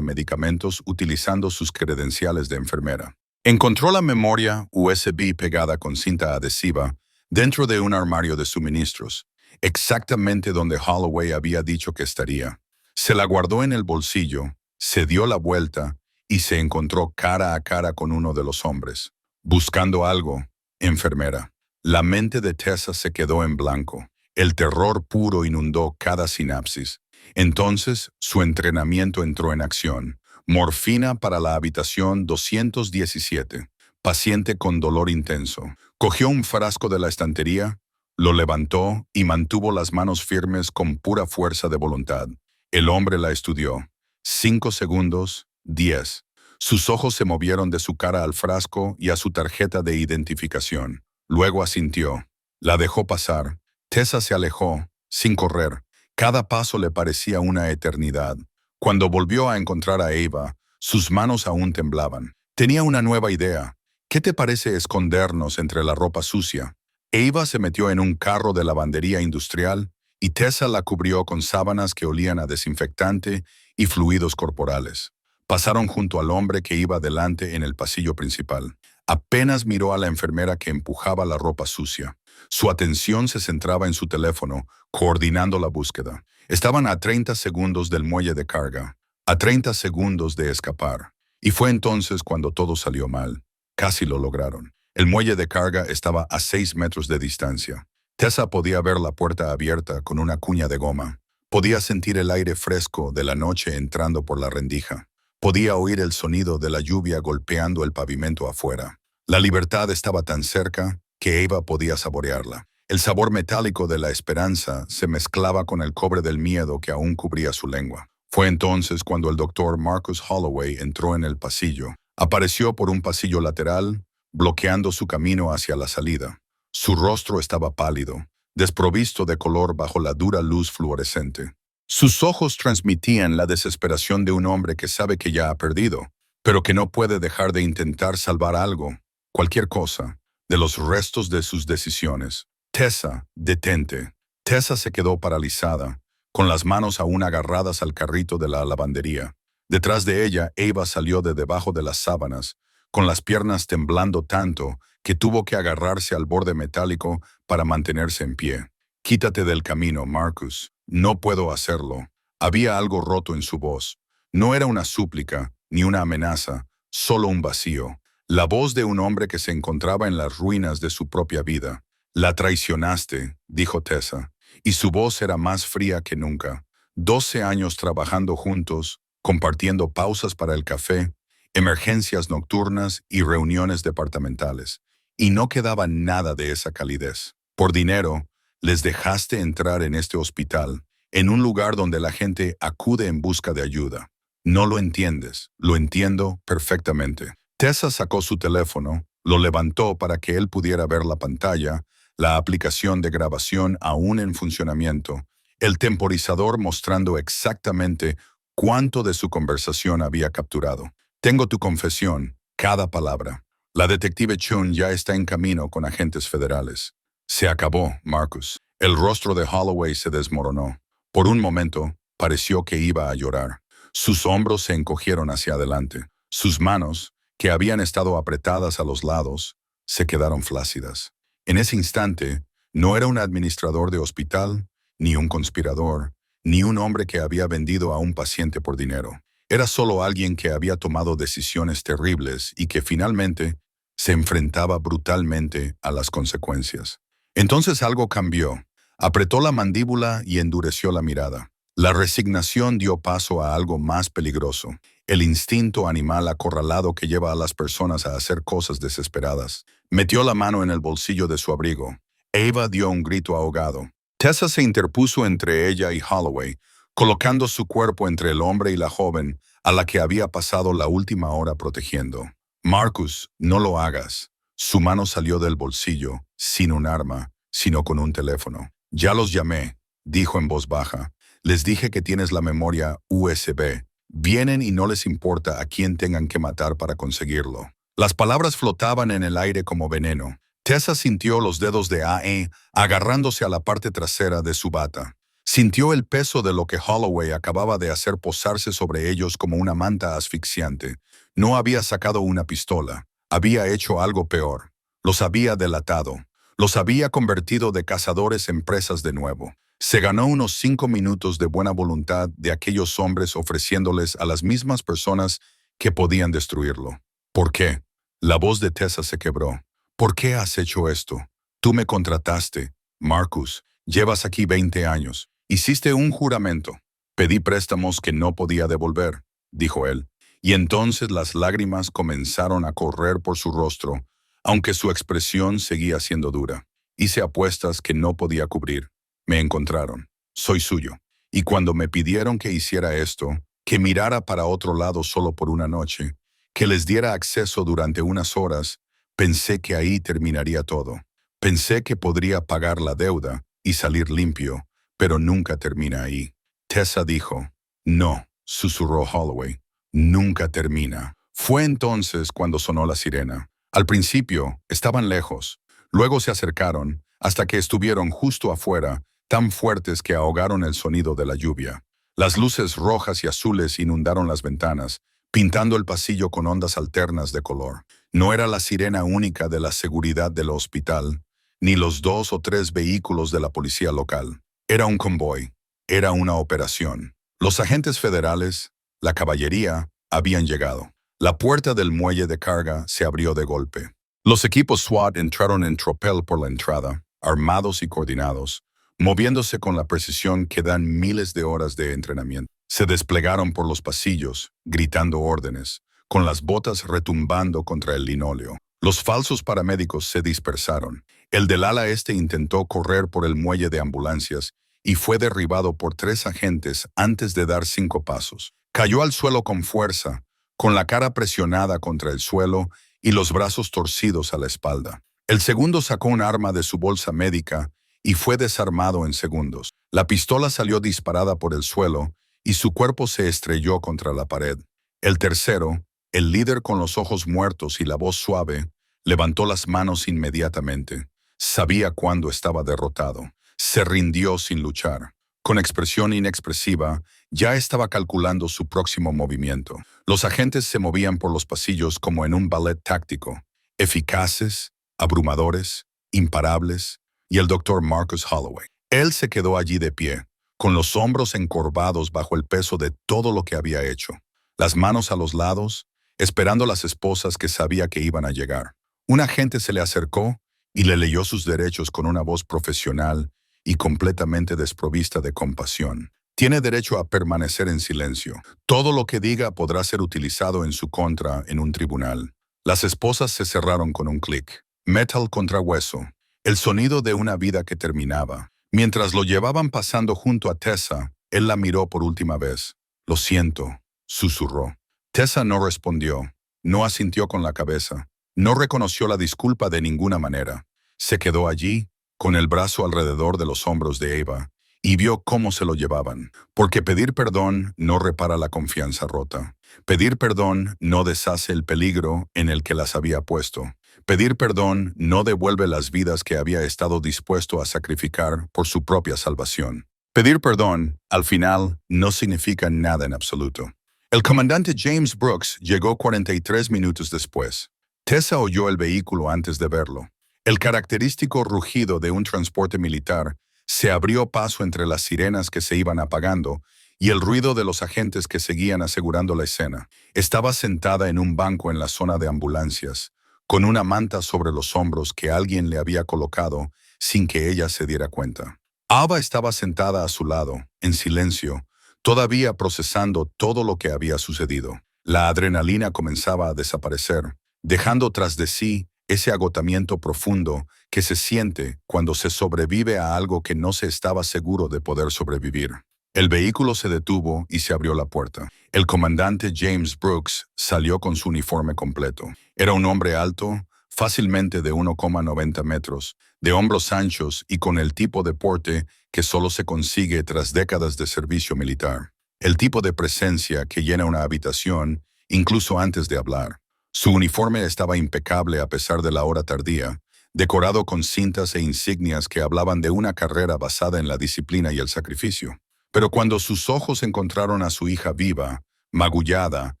medicamentos utilizando sus credenciales de enfermera. Encontró la memoria USB pegada con cinta adhesiva dentro de un armario de suministros, exactamente donde Holloway había dicho que estaría. Se la guardó en el bolsillo, se dio la vuelta y se encontró cara a cara con uno de los hombres. Buscando algo, enfermera. La mente de Tessa se quedó en blanco. El terror puro inundó cada sinapsis. Entonces, su entrenamiento entró en acción. Morfina para la habitación 217. Paciente con dolor intenso. Cogió un frasco de la estantería, lo levantó y mantuvo las manos firmes con pura fuerza de voluntad. El hombre la estudió. 5 segundos, 10. Sus ojos se movieron de su cara al frasco y a su tarjeta de identificación. Luego asintió. La dejó pasar. Tessa se alejó, sin correr. Cada paso le parecía una eternidad. Cuando volvió a encontrar a Ava, sus manos aún temblaban. Tenía una nueva idea. ¿Qué te parece escondernos entre la ropa sucia? Ava se metió en un carro de lavandería industrial y Tessa la cubrió con sábanas que olían a desinfectante y fluidos corporales. Pasaron junto al hombre que iba delante en el pasillo principal. Apenas miró a la enfermera que empujaba la ropa sucia. Su atención se centraba en su teléfono, coordinando la búsqueda. Estaban a 30 segundos del muelle de carga, a 30 segundos de escapar. Y fue entonces cuando todo salió mal. Casi lo lograron. El muelle de carga estaba a 6 metros de distancia. Tessa podía ver la puerta abierta con una cuña de goma. Podía sentir el aire fresco de la noche entrando por la rendija. Podía oír el sonido de la lluvia golpeando el pavimento afuera. La libertad estaba tan cerca que Ava podía saborearla. El sabor metálico de la esperanza se mezclaba con el cobre del miedo que aún cubría su lengua. Fue entonces cuando el doctor Marcus Holloway entró en el pasillo. Apareció por un pasillo lateral, bloqueando su camino hacia la salida. Su rostro estaba pálido, desprovisto de color bajo la dura luz fluorescente. Sus ojos transmitían la desesperación de un hombre que sabe que ya ha perdido, pero que no puede dejar de intentar salvar algo, cualquier cosa, de los restos de sus decisiones. Tessa, detente. Tessa se quedó paralizada, con las manos aún agarradas al carrito de la lavandería. Detrás de ella, Ava salió de debajo de las sábanas, con las piernas temblando tanto que tuvo que agarrarse al borde metálico para mantenerse en pie. Quítate del camino, Marcus. No puedo hacerlo. Había algo roto en su voz. No era una súplica, ni una amenaza, solo un vacío. La voz de un hombre que se encontraba en las ruinas de su propia vida. La traicionaste, dijo Tessa, y su voz era más fría que nunca. 12 años trabajando juntos, compartiendo pausas para el café, emergencias nocturnas y reuniones departamentales. Y no quedaba nada de esa calidez. Por dinero, les dejaste entrar en este hospital, en un lugar donde la gente acude en busca de ayuda. No lo entiendes, lo entiendo perfectamente. Tessa sacó su teléfono, lo levantó para que él pudiera ver la pantalla, la aplicación de grabación aún en funcionamiento, el temporizador mostrando exactamente cuánto de su conversación había capturado. Tengo tu confesión, cada palabra. La detective Chun ya está en camino con agentes federales. Se acabó, Marcus. El rostro de Holloway se desmoronó. Por un momento, pareció que iba a llorar. Sus hombros se encogieron hacia adelante. Sus manos, que habían estado apretadas a los lados, se quedaron flácidas. En ese instante, no era un administrador de hospital, ni un conspirador, ni un hombre que había vendido a un paciente por dinero. Era solo alguien que había tomado decisiones terribles y que finalmente se enfrentaba brutalmente a las consecuencias. Entonces algo cambió. Apretó la mandíbula y endureció la mirada. La resignación dio paso a algo más peligroso, el instinto animal acorralado que lleva a las personas a hacer cosas desesperadas. Metió la mano en el bolsillo de su abrigo. Ava dio un grito ahogado. Tessa se interpuso entre ella y Holloway, colocando su cuerpo entre el hombre y la joven a la que había pasado la última hora protegiendo. Marcus, no lo hagas. Su mano salió del bolsillo, sin un arma, sino con un teléfono. Ya los llamé, dijo en voz baja. Les dije que tienes la memoria USB. Vienen y no les importa a quién tengan que matar para conseguirlo. Las palabras flotaban en el aire como veneno. Tessa sintió los dedos de AE agarrándose a la parte trasera de su bata. Sintió el peso de lo que Holloway acababa de hacer posarse sobre ellos como una manta asfixiante. No había sacado una pistola. Había hecho algo peor. Los había delatado. Los había convertido de cazadores en presas de nuevo. Se ganó unos 5 minutos de buena voluntad de aquellos hombres ofreciéndoles a las mismas personas que podían destruirlo. ¿Por qué? La voz de Tessa se quebró. ¿Por qué has hecho esto? Tú me contrataste, Marcus. Llevas aquí 20 años. Hiciste un juramento. Pedí préstamos que no podía devolver, dijo él. Y entonces las lágrimas comenzaron a correr por su rostro, aunque su expresión seguía siendo dura. Hice apuestas que no podía cubrir. Me encontraron. Soy suyo. Y cuando me pidieron que hiciera esto, que mirara para otro lado solo por una noche, que les diera acceso durante unas horas, pensé que ahí terminaría todo. Pensé que podría pagar la deuda y salir limpio, pero nunca termina ahí. Tessa dijo, no, susurró Holloway, nunca termina. Fue entonces cuando sonó la sirena. Al principio, estaban lejos. Luego se acercaron, hasta que estuvieron justo afuera, tan fuertes que ahogaron el sonido de la lluvia. Las luces rojas y azules inundaron las ventanas, pintando el pasillo con ondas alternas de color. No era la sirena única de la seguridad del hospital, ni los 2 o 3 vehículos de la policía local. Era un convoy, era una operación. Los agentes federales, la caballería, habían llegado. La puerta del muelle de carga se abrió de golpe. Los equipos SWAT entraron en tropel por la entrada, armados y coordinados, moviéndose con la precisión que dan miles de horas de entrenamiento. Se desplegaron por los pasillos, gritando órdenes, con las botas retumbando contra el linóleo. Los falsos paramédicos se dispersaron. El del ala este intentó correr por el muelle de ambulancias y fue derribado por 3 agentes antes de dar 5 pasos. Cayó al suelo con fuerza, con la cara presionada contra el suelo y los brazos torcidos a la espalda. El segundo sacó un arma de su bolsa médica y fue desarmado en segundos. La pistola salió disparada por el suelo y su cuerpo se estrelló contra la pared. El tercero, el líder con los ojos muertos y la voz suave, levantó las manos inmediatamente. Sabía cuándo estaba derrotado. Se rindió sin luchar. Con expresión inexpresiva, ya estaba calculando su próximo movimiento. Los agentes se movían por los pasillos como en un ballet táctico, eficaces, abrumadores, imparables, y el doctor Marcus Holloway. Él se quedó allí de pie, con los hombros encorvados bajo el peso de todo lo que había hecho, las manos a los lados, esperando las esposas que sabía que iban a llegar. Un agente se le acercó y le leyó sus derechos con una voz profesional y completamente desprovista de compasión. Tiene derecho a permanecer en silencio. Todo lo que diga podrá ser utilizado en su contra en un tribunal. Las esposas se cerraron con un clic. Metal contra hueso. El sonido de una vida que terminaba. Mientras lo llevaban pasando junto a Tessa, él la miró por última vez. «Lo siento», susurró. Tessa no respondió. No asintió con la cabeza. No reconoció la disculpa de ninguna manera. Se quedó allí, con el brazo alrededor de los hombros de Eva, y vio cómo se lo llevaban. Porque pedir perdón no repara la confianza rota. Pedir perdón no deshace el peligro en el que las había puesto. Pedir perdón no devuelve las vidas que había estado dispuesto a sacrificar por su propia salvación. Pedir perdón, al final, no significa nada en absoluto. El comandante James Brooks llegó 43 minutos después. Tessa oyó el vehículo antes de verlo. El característico rugido de un transporte militar se abrió paso entre las sirenas que se iban apagando y el ruido de los agentes que seguían asegurando la escena. Estaba sentada en un banco en la zona de ambulancias, con una manta sobre los hombros que alguien le había colocado sin que ella se diera cuenta. Ava estaba sentada a su lado, en silencio, todavía procesando todo lo que había sucedido. La adrenalina comenzaba a desaparecer, dejando tras de sí ese agotamiento profundo que se siente cuando se sobrevive a algo que no se estaba seguro de poder sobrevivir. El vehículo se detuvo y se abrió la puerta. El comandante James Brooks salió con su uniforme completo. Era un hombre alto, fácilmente de 1,90 metros, de hombros anchos y con el tipo de porte que solo se consigue tras décadas de servicio militar. El tipo de presencia que llena una habitación, incluso antes de hablar. Su uniforme estaba impecable a pesar de la hora tardía, decorado con cintas e insignias que hablaban de una carrera basada en la disciplina y el sacrificio. Pero cuando sus ojos encontraron a su hija viva, magullada,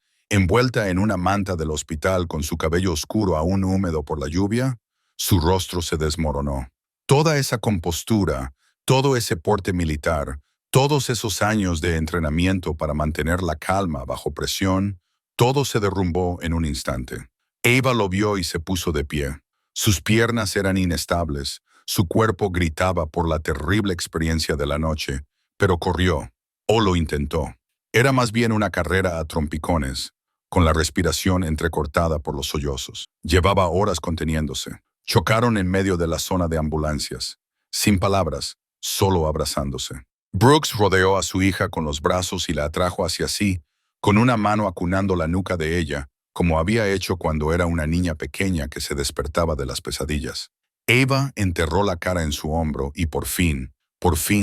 envuelta en una manta del hospital con su cabello oscuro aún húmedo por la lluvia, su rostro se desmoronó. Toda esa compostura, todo ese porte militar, todos esos años de entrenamiento para mantener la calma bajo presión, todo se derrumbó en un instante. Eva lo vio y se puso de pie. Sus piernas eran inestables, su cuerpo gritaba por la terrible experiencia de la noche, pero corrió, o lo intentó. Era más bien una carrera a trompicones, con la respiración entrecortada por los sollozos. Llevaba horas conteniéndose. Chocaron en medio de la zona de ambulancias, sin palabras, solo abrazándose. Brooks rodeó a su hija con los brazos y la atrajo hacia sí, con una mano acunando la nuca de ella, como había hecho cuando era una niña pequeña que se despertaba de las pesadillas. Eva enterró la cara en su hombro y por fin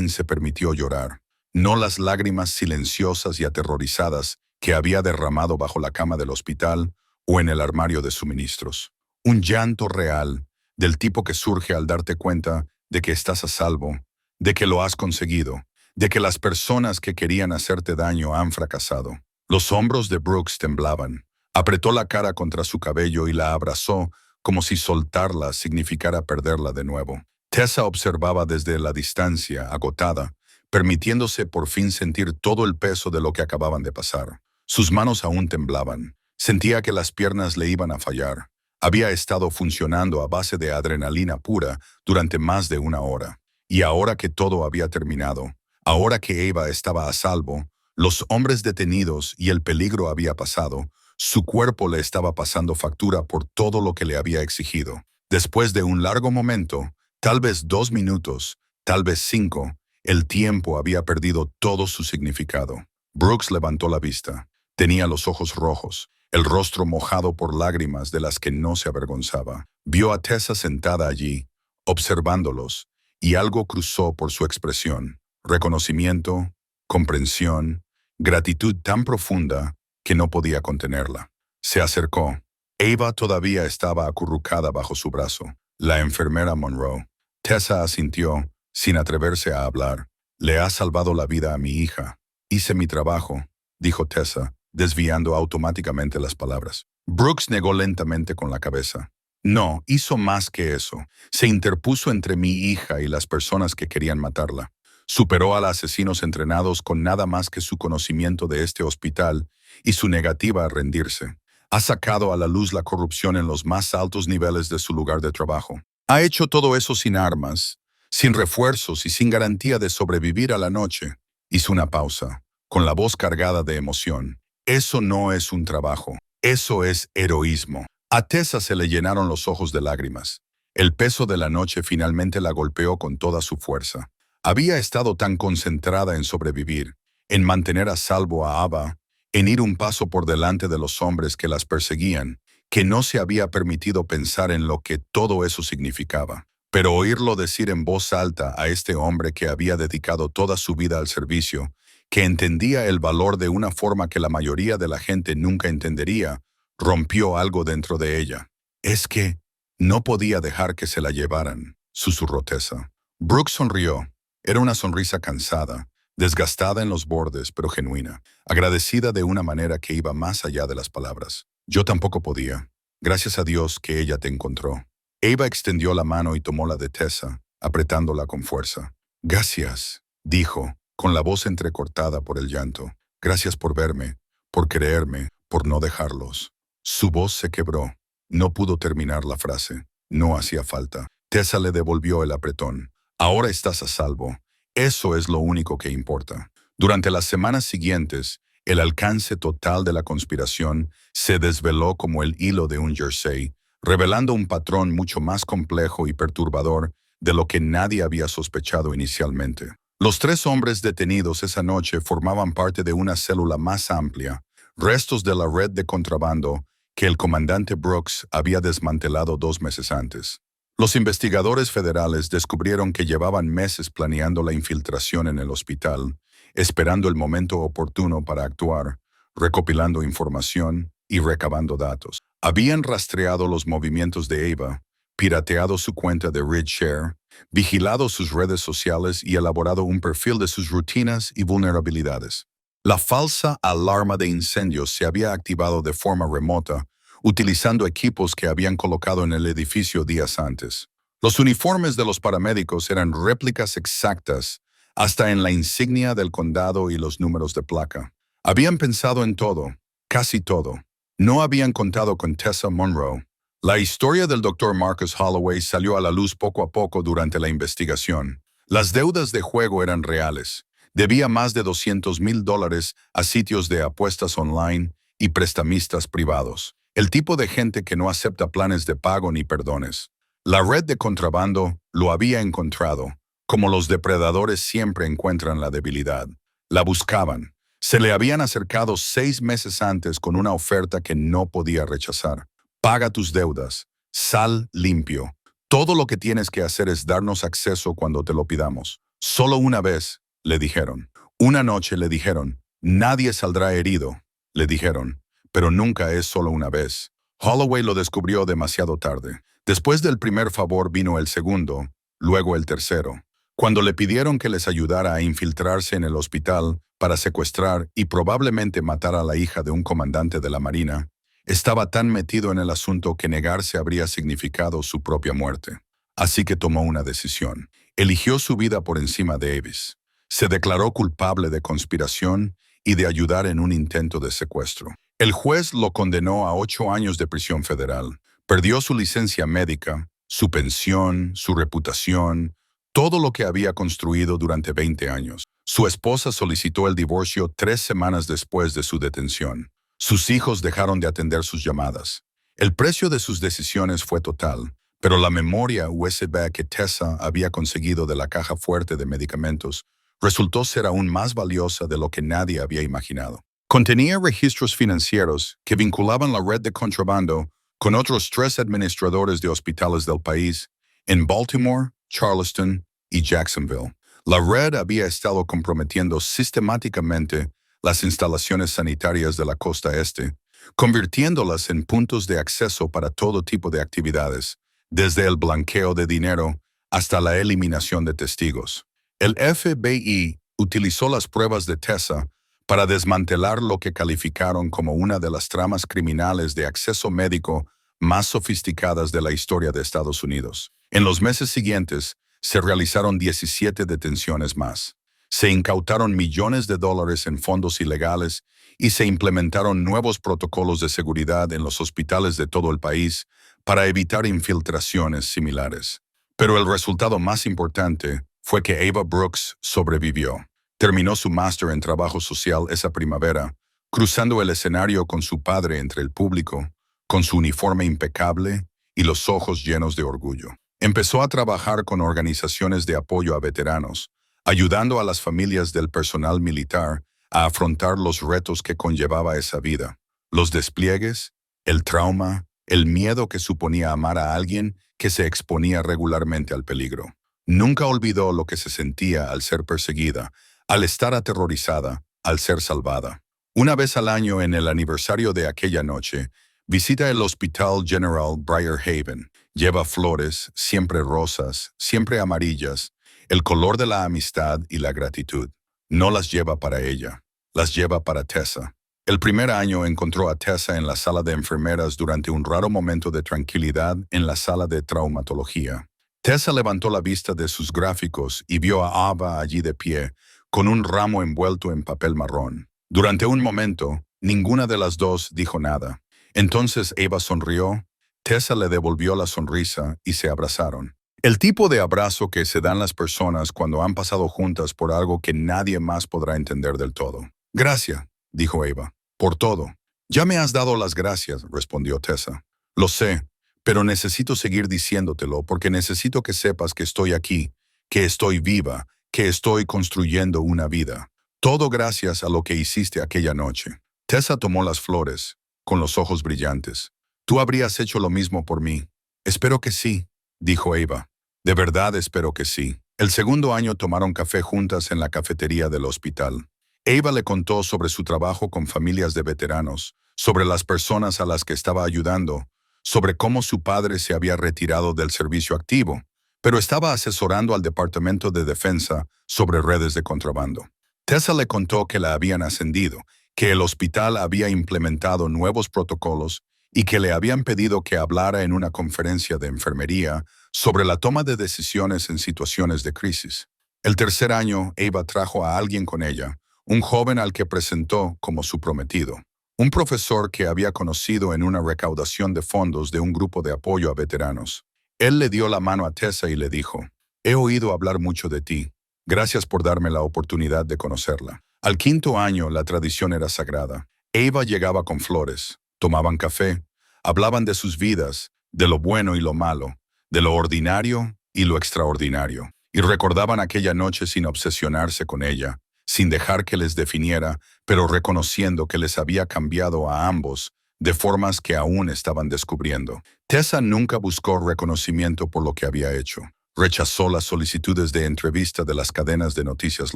se permitió llorar. No las lágrimas silenciosas y aterrorizadas que había derramado bajo la cama del hospital o en el armario de suministros. Un llanto real, del tipo que surge al darte cuenta de que estás a salvo, de que lo has conseguido, de que las personas que querían hacerte daño han fracasado. Los hombros de Brooks temblaban. Apretó la cara contra su cabello y la abrazó como si soltarla significara perderla de nuevo. Tessa observaba desde la distancia, agotada, permitiéndose por fin sentir todo el peso de lo que acababan de pasar. Sus manos aún temblaban. Sentía que las piernas le iban a fallar. Había estado funcionando a base de adrenalina pura durante más de una hora. Y ahora que todo había terminado, ahora que Eva estaba a salvo, los hombres detenidos y el peligro había pasado, su cuerpo le estaba pasando factura por todo lo que le había exigido. Después de un largo momento, tal vez 2 minutos, tal vez 5, el tiempo había perdido todo su significado. Brooks levantó la vista. Tenía los ojos rojos, el rostro mojado por lágrimas de las que no se avergonzaba. Vio a Tessa sentada allí, observándolos, y algo cruzó por su expresión. Reconocimiento, comprensión, gratitud tan profunda que no podía contenerla. Se acercó. Eva todavía estaba acurrucada bajo su brazo. La enfermera Monroe. Tessa asintió, sin atreverse a hablar. «Le ha salvado la vida a mi hija. Hice mi trabajo», dijo Tessa, desviando automáticamente las palabras. Brooks negó lentamente con la cabeza. «No, hizo más que eso. Se interpuso entre mi hija y las personas que querían matarla. Superó a los asesinos entrenados con nada más que su conocimiento de este hospital y su negativa a rendirse. Ha sacado a la luz la corrupción en los más altos niveles de su lugar de trabajo. Ha hecho todo eso sin armas, sin refuerzos y sin garantía de sobrevivir a la noche. Hizo una pausa, con la voz cargada de emoción. Eso no es un trabajo, eso es heroísmo. A Tessa se le llenaron los ojos de lágrimas. El peso de la noche finalmente la golpeó con toda su fuerza. Había estado tan concentrada en sobrevivir, en mantener a salvo a Ava, en ir un paso por delante de los hombres que las perseguían, que no se había permitido pensar en lo que todo eso significaba. Pero oírlo decir en voz alta a este hombre que había dedicado toda su vida al servicio, que entendía el valor de una forma que la mayoría de la gente nunca entendería, rompió algo dentro de ella. Es que no podía dejar que se la llevaran, susurró Tessa. Brooke sonrió. Era una sonrisa cansada, desgastada en los bordes, pero genuina, agradecida de una manera que iba más allá de las palabras. Yo tampoco podía. Gracias a Dios que ella te encontró. Ava extendió la mano y tomó la de Tessa, apretándola con fuerza. Gracias, dijo, con la voz entrecortada por el llanto. Gracias por verme, por creerme, por no dejarlos. Su voz se quebró. No pudo terminar la frase. No hacía falta. Tessa le devolvió el apretón. Ahora estás a salvo. Eso es lo único que importa. Durante las semanas siguientes, el alcance total de la conspiración se desveló como el hilo de un jersey, revelando un patrón mucho más complejo y perturbador de lo que nadie había sospechado inicialmente. Los 3 hombres detenidos esa noche formaban parte de una célula más amplia, restos de la red de contrabando que el comandante Brooks había desmantelado 2 meses antes. Los investigadores federales descubrieron que llevaban meses planeando la infiltración en el hospital, esperando el momento oportuno para actuar, recopilando información y recabando datos. Habían rastreado los movimientos de Ava, pirateado su cuenta de RidShare, vigilado sus redes sociales y elaborado un perfil de sus rutinas y vulnerabilidades. La falsa alarma de incendios se había activado de forma remota, utilizando equipos que habían colocado en el edificio días antes. Los uniformes de los paramédicos eran réplicas exactas, hasta en la insignia del condado y los números de placa. Habían pensado en todo, casi todo. No habían contado con Tessa Monroe. La historia del Dr. Marcus Holloway salió a la luz poco a poco durante la investigación. Las deudas de juego eran reales. Debía más de $200,000 a sitios de apuestas online y prestamistas privados. El tipo de gente que no acepta planes de pago ni perdones. La red de contrabando lo había encontrado, como los depredadores siempre encuentran la debilidad. La buscaban. Se le habían acercado 6 meses antes con una oferta que no podía rechazar. Paga tus deudas. Sal limpio. Todo lo que tienes que hacer es darnos acceso cuando te lo pidamos. Solo una vez, le dijeron. Una noche le dijeron, nadie saldrá herido, le dijeron. Pero nunca es solo una vez. Holloway lo descubrió demasiado tarde. Después del primer favor vino el segundo, luego el tercero. Cuando le pidieron que les ayudara a infiltrarse en el hospital para secuestrar y probablemente matar a la hija de un comandante de la Marina, estaba tan metido en el asunto que negarse habría significado su propia muerte. Así que tomó una decisión. Eligió su vida por encima de Avis. Se declaró culpable de conspiración y de ayudar en un intento de secuestro. El juez lo condenó a 8 años de prisión federal. Perdió su licencia médica, su pensión, su reputación, todo lo que había construido durante 20 años. Su esposa solicitó el divorcio 3 semanas después de su detención. Sus hijos dejaron de atender sus llamadas. El precio de sus decisiones fue total, pero la memoria USB que Tessa había conseguido de la caja fuerte de medicamentos resultó ser aún más valiosa de lo que nadie había imaginado. Contenía registros financieros que vinculaban la red de contrabando con otros 3 administradores de hospitales del país en Baltimore, Charleston y Jacksonville. La red había estado comprometiendo sistemáticamente las instalaciones sanitarias de la costa este, convirtiéndolas en puntos de acceso para todo tipo de actividades, desde el blanqueo de dinero hasta la eliminación de testigos. El FBI utilizó las pruebas de Tessa para desmantelar lo que calificaron como una de las tramas criminales de acceso médico más sofisticadas de la historia de Estados Unidos. En los meses siguientes, se realizaron 17 detenciones más. Se incautaron millones de dólares en fondos ilegales y se implementaron nuevos protocolos de seguridad en los hospitales de todo el país para evitar infiltraciones similares. Pero el resultado más importante fue que Ava Brooks sobrevivió. Terminó su máster en trabajo social esa primavera, cruzando el escenario con su padre entre el público, con su uniforme impecable y los ojos llenos de orgullo. Empezó a trabajar con organizaciones de apoyo a veteranos, ayudando a las familias del personal militar a afrontar los retos que conllevaba esa vida, los despliegues, el trauma, el miedo que suponía amar a alguien que se exponía regularmente al peligro. Nunca olvidó lo que se sentía al ser perseguida, al estar aterrorizada, al ser salvada. Una vez al año, en el aniversario de aquella noche, visita el Hospital General Briar Haven. Lleva flores, siempre rosas, siempre amarillas, el color de la amistad y la gratitud. No las lleva para ella, las lleva para Tessa. El primer año encontró a Tessa en la sala de enfermeras durante un raro momento de tranquilidad en la sala de traumatología. Tessa levantó la vista de sus gráficos y vio a Ava allí de pie, con un ramo envuelto en papel marrón. Durante un momento, ninguna de las dos dijo nada. Entonces Ava sonrió, Tessa le devolvió la sonrisa y se abrazaron. El tipo de abrazo que se dan las personas cuando han pasado juntas por algo que nadie más podrá entender del todo. Gracias, dijo Ava, por todo. Ya me has dado las gracias, respondió Tessa. Lo sé, pero necesito seguir diciéndotelo porque necesito que sepas que estoy aquí, que estoy viva, que estoy construyendo una vida. Todo gracias a lo que hiciste aquella noche. Tessa tomó las flores, con los ojos brillantes. Tú habrías hecho lo mismo por mí. Espero que sí, dijo Ava. De verdad espero que sí. El segundo año tomaron café juntas en la cafetería del hospital. Ava le contó sobre su trabajo con familias de veteranos, sobre las personas a las que estaba ayudando, sobre cómo su padre se había retirado del servicio activo, pero estaba asesorando al Departamento de Defensa sobre redes de contrabando. Tessa le contó que la habían ascendido, que el hospital había implementado nuevos protocolos y que le habían pedido que hablara en una conferencia de enfermería sobre la toma de decisiones en situaciones de crisis. El tercer año, Ava trajo a alguien con ella, un joven al que presentó como su prometido, un profesor que había conocido en una recaudación de fondos de un grupo de apoyo a veteranos. Él le dio la mano a Tessa y le dijo, «He oído hablar mucho de ti. Gracias por darme la oportunidad de conocerla». Al quinto año, la tradición era sagrada. Ava llegaba con flores, tomaban café, hablaban de sus vidas, de lo bueno y lo malo, de lo ordinario y lo extraordinario, y recordaban aquella noche sin obsesionarse con ella, sin dejar que les definiera, pero reconociendo que les había cambiado a ambos de formas que aún estaban descubriendo. Tessa nunca buscó reconocimiento por lo que había hecho. Rechazó las solicitudes de entrevista de las cadenas de noticias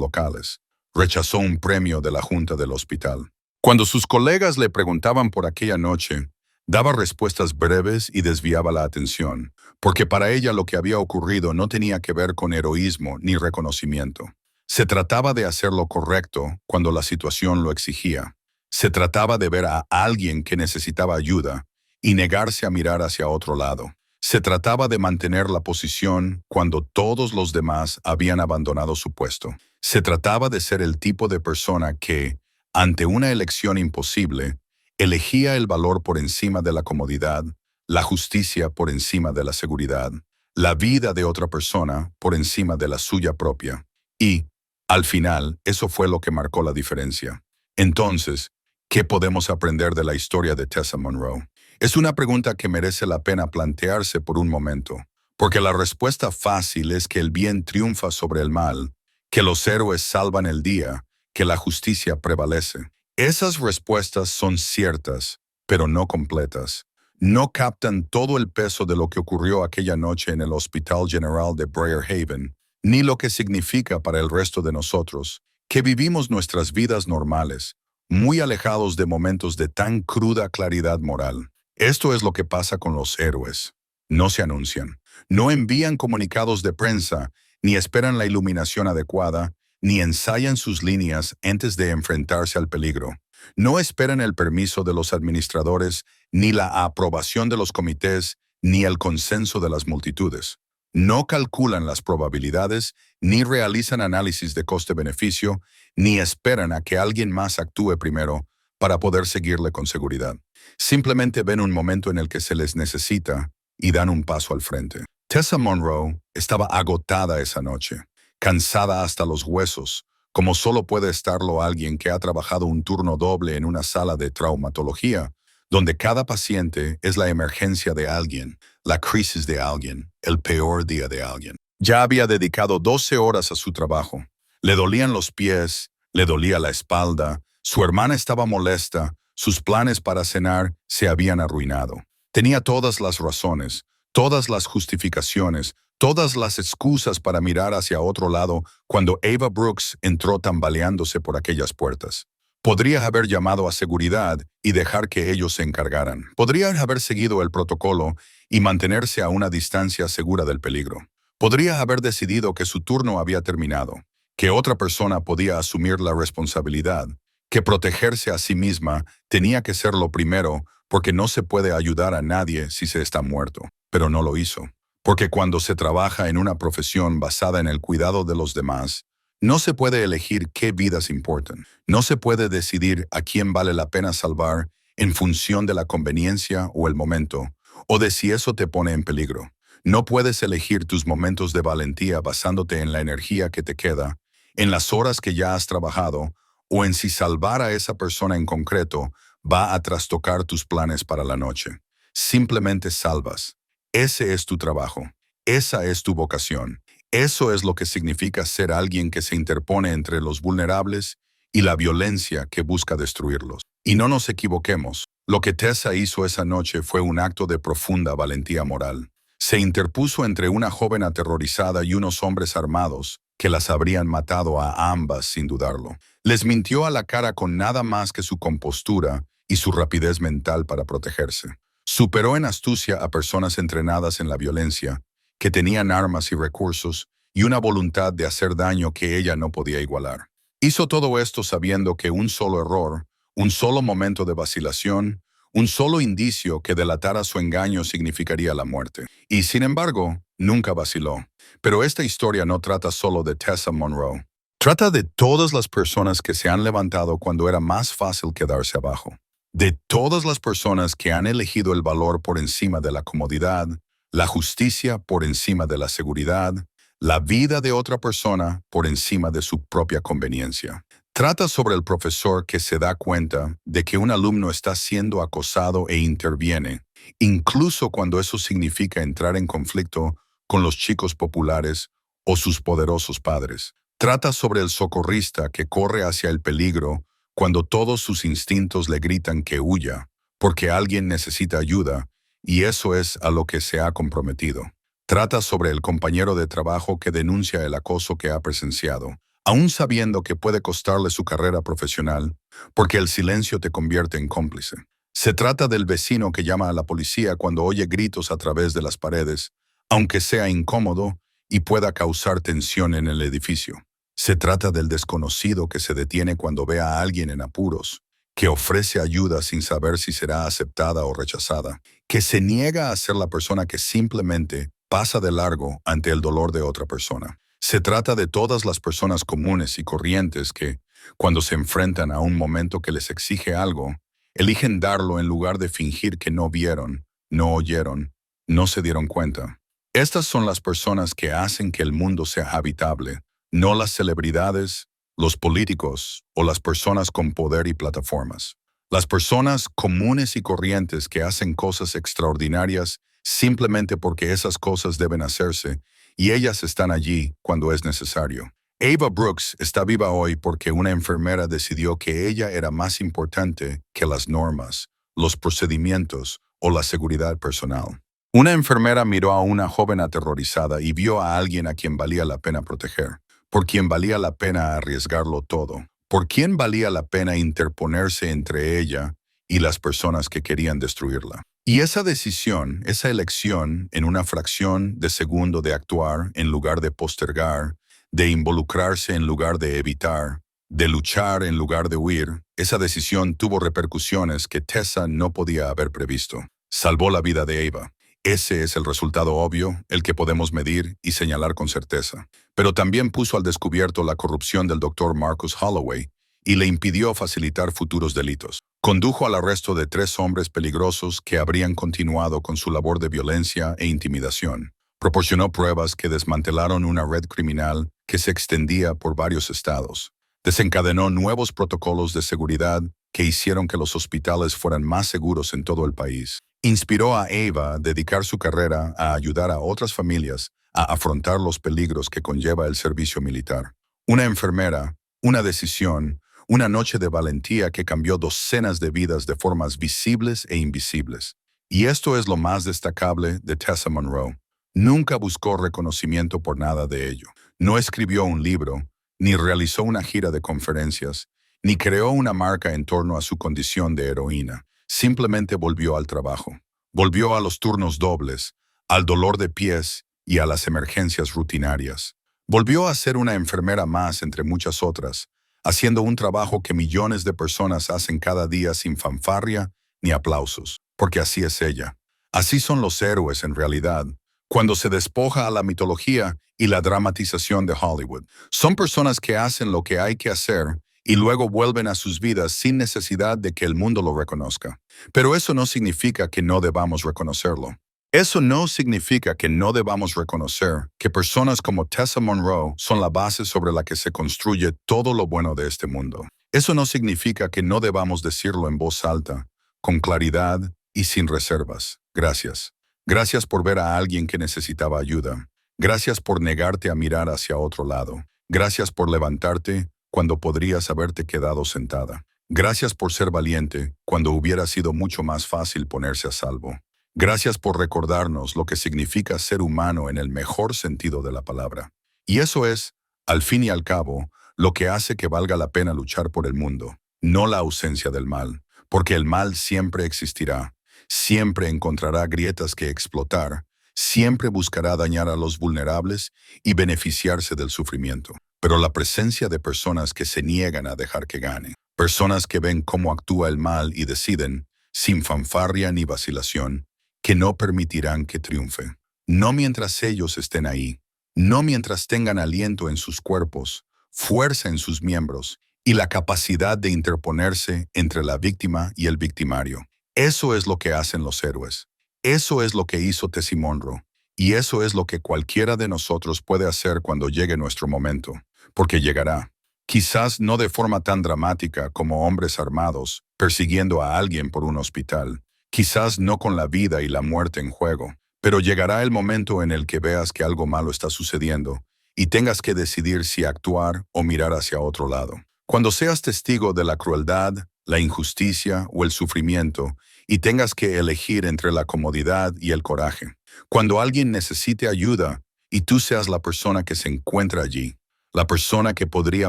locales. Rechazó un premio de la junta del hospital. Cuando sus colegas le preguntaban por aquella noche, daba respuestas breves y desviaba la atención, porque para ella lo que había ocurrido no tenía que ver con heroísmo ni reconocimiento. Se trataba de hacer lo correcto cuando la situación lo exigía. Se trataba de ver a alguien que necesitaba ayuda y negarse a mirar hacia otro lado. Se trataba de mantener la posición cuando todos los demás habían abandonado su puesto. Se trataba de ser el tipo de persona que, ante una elección imposible, elegía el valor por encima de la comodidad, la justicia por encima de la seguridad, la vida de otra persona por encima de la suya propia. Y, al final, eso fue lo que marcó la diferencia. Entonces, ¿qué podemos aprender de la historia de Tessa Monroe? Es una pregunta que merece la pena plantearse por un momento, porque la respuesta fácil es que el bien triunfa sobre el mal, que los héroes salvan el día, que la justicia prevalece. Esas respuestas son ciertas, pero no completas. No captan todo el peso de lo que ocurrió aquella noche en el Hospital General de Briar Haven, ni lo que significa para el resto de nosotros, que vivimos nuestras vidas normales, muy alejados de momentos de tan cruda claridad moral. Esto es lo que pasa con los héroes. No se anuncian, no envían comunicados de prensa, ni esperan la iluminación adecuada, ni ensayan sus líneas antes de enfrentarse al peligro. No esperan el permiso de los administradores, ni la aprobación de los comités, ni el consenso de las multitudes. No calculan las probabilidades, ni realizan análisis de coste-beneficio, ni esperan a que alguien más actúe primero para poder seguirle con seguridad. Simplemente ven un momento en el que se les necesita y dan un paso al frente. Tessa Monroe estaba agotada esa noche, cansada hasta los huesos, como solo puede estarlo alguien que ha trabajado un turno doble en una sala de traumatología, donde cada paciente es la emergencia de alguien, la crisis de alguien, el peor día de alguien. Ya había dedicado 12 horas a su trabajo. Le dolían los pies, le dolía la espalda, su hermana estaba molesta, sus planes para cenar se habían arruinado. Tenía todas las razones, todas las justificaciones, todas las excusas para mirar hacia otro lado cuando Ava Brooks entró tambaleándose por aquellas puertas. Podría haber llamado a seguridad y dejar que ellos se encargaran. Podría haber seguido el protocolo y mantenerse a una distancia segura del peligro. Podría haber decidido que su turno había terminado, que otra persona podía asumir la responsabilidad, que protegerse a sí misma tenía que ser lo primero porque no se puede ayudar a nadie si se está muerto. Pero no lo hizo. Porque cuando se trabaja en una profesión basada en el cuidado de los demás, no se puede elegir qué vidas importan. No se puede decidir a quién vale la pena salvar en función de la conveniencia o el momento, o de si eso te pone en peligro. No puedes elegir tus momentos de valentía basándote en la energía que te queda, en las horas que ya has trabajado, o en si salvar a esa persona en concreto va a trastocar tus planes para la noche. Simplemente salvas. Ese es tu trabajo. Esa es tu vocación. Eso es lo que significa ser alguien que se interpone entre los vulnerables y la violencia que busca destruirlos. Y no nos equivoquemos, lo que Tessa hizo esa noche fue un acto de profunda valentía moral. Se interpuso entre una joven aterrorizada y unos hombres armados que las habrían matado a ambas sin dudarlo. Les mintió a la cara con nada más que su compostura y su rapidez mental para protegerse. Superó en astucia a personas entrenadas en la violencia, que tenían armas y recursos y una voluntad de hacer daño que ella no podía igualar. Hizo todo esto sabiendo que un solo error, un solo momento de vacilación, un solo indicio que delatara su engaño significaría la muerte. Y sin embargo, nunca vaciló. Pero esta historia no trata solo de Tessa Monroe. Trata de todas las personas que se han levantado cuando era más fácil quedarse abajo. De todas las personas que han elegido el valor por encima de la comodidad, la justicia por encima de la seguridad, la vida de otra persona por encima de su propia conveniencia. Trata sobre el profesor que se da cuenta de que un alumno está siendo acosado e interviene, incluso cuando eso significa entrar en conflicto con los chicos populares o sus poderosos padres. Trata sobre el socorrista que corre hacia el peligro cuando todos sus instintos le gritan que huya, porque alguien necesita ayuda, y eso es a lo que se ha comprometido. Trata sobre el compañero de trabajo que denuncia el acoso que ha presenciado, aún sabiendo que puede costarle su carrera profesional, porque el silencio te convierte en cómplice. Se trata del vecino que llama a la policía cuando oye gritos a través de las paredes, aunque sea incómodo y pueda causar tensión en el edificio. Se trata del desconocido que se detiene cuando ve a alguien en apuros, que ofrece ayuda sin saber si será aceptada o rechazada, que se niega a ser la persona que simplemente pasa de largo ante el dolor de otra persona. Se trata de todas las personas comunes y corrientes que, cuando se enfrentan a un momento que les exige algo, eligen darlo en lugar de fingir que no vieron, no oyeron, no se dieron cuenta. Estas son las personas que hacen que el mundo sea habitable, no las celebridades, los políticos o las personas con poder y plataformas. Las personas comunes y corrientes que hacen cosas extraordinarias simplemente porque esas cosas deben hacerse y ellas están allí cuando es necesario. Ava Brooks está viva hoy porque una enfermera decidió que ella era más importante que las normas, los procedimientos o la seguridad personal. Una enfermera miró a una joven aterrorizada y vio a alguien a quien valía la pena proteger, por quien valía la pena arriesgarlo todo, por quien valía la pena interponerse entre ella y las personas que querían destruirla. Y esa decisión, esa elección en una fracción de segundo de actuar en lugar de postergar, de involucrarse en lugar de evitar, de luchar en lugar de huir, esa decisión tuvo repercusiones que Tessa no podía haber previsto. Salvó la vida de Ava. Ese es el resultado obvio, el que podemos medir y señalar con certeza. Pero también puso al descubierto la corrupción del Dr. Marcus Holloway y le impidió facilitar futuros delitos. Condujo al arresto de 3 hombres peligrosos que habrían continuado con su labor de violencia e intimidación. Proporcionó pruebas que desmantelaron una red criminal que se extendía por varios estados. Desencadenó nuevos protocolos de seguridad que hicieron que los hospitales fueran más seguros en todo el país. Inspiró a Eva a dedicar su carrera a ayudar a otras familias a afrontar los peligros que conlleva el servicio militar. Una enfermera, una decisión, una noche de valentía que cambió docenas de vidas de formas visibles e invisibles. Y esto es lo más destacable de Tessa Monroe. Nunca buscó reconocimiento por nada de ello. No escribió un libro, ni realizó una gira de conferencias, ni creó una marca en torno a su condición de heroína. Simplemente volvió al trabajo. Volvió a los turnos dobles, al dolor de pies y a las emergencias rutinarias. Volvió a ser una enfermera más entre muchas otras, haciendo un trabajo que millones de personas hacen cada día sin fanfarria ni aplausos, porque así es ella. Así son los héroes en realidad, cuando se despoja a la mitología y la dramatización de Hollywood. Son personas que hacen lo que hay que hacer y luego vuelven a sus vidas sin necesidad de que el mundo lo reconozca. Pero eso no significa que no debamos reconocerlo. Eso no significa que no debamos reconocer que personas como Tessa Monroe son la base sobre la que se construye todo lo bueno de este mundo. Eso no significa que no debamos decirlo en voz alta, con claridad y sin reservas. Gracias. Gracias por ver a alguien que necesitaba ayuda. Gracias por negarte a mirar hacia otro lado. Gracias por levantarte cuando podrías haberte quedado sentada. Gracias por ser valiente cuando hubiera sido mucho más fácil ponerse a salvo. Gracias por recordarnos lo que significa ser humano en el mejor sentido de la palabra. Y eso es, al fin y al cabo, lo que hace que valga la pena luchar por el mundo, no la ausencia del mal, porque el mal siempre existirá, siempre encontrará grietas que explotar, siempre buscará dañar a los vulnerables y beneficiarse del sufrimiento. Pero la presencia de personas que se niegan a dejar que gane, personas que ven cómo actúa el mal y deciden, sin fanfarria ni vacilación, que no permitirán que triunfe. No mientras ellos estén ahí, no mientras tengan aliento en sus cuerpos, fuerza en sus miembros y la capacidad de interponerse entre la víctima y el victimario. Eso es lo que hacen los héroes. Eso es lo que hizo Tessie Monroe. Y eso es lo que cualquiera de nosotros puede hacer cuando llegue nuestro momento. Porque llegará. Quizás no de forma tan dramática como hombres armados persiguiendo a alguien por un hospital. Quizás no con la vida y la muerte en juego, pero llegará el momento en el que veas que algo malo está sucediendo y tengas que decidir si actuar o mirar hacia otro lado. Cuando seas testigo de la crueldad, la injusticia o el sufrimiento y tengas que elegir entre la comodidad y el coraje. Cuando alguien necesite ayuda y tú seas la persona que se encuentra allí, la persona que podría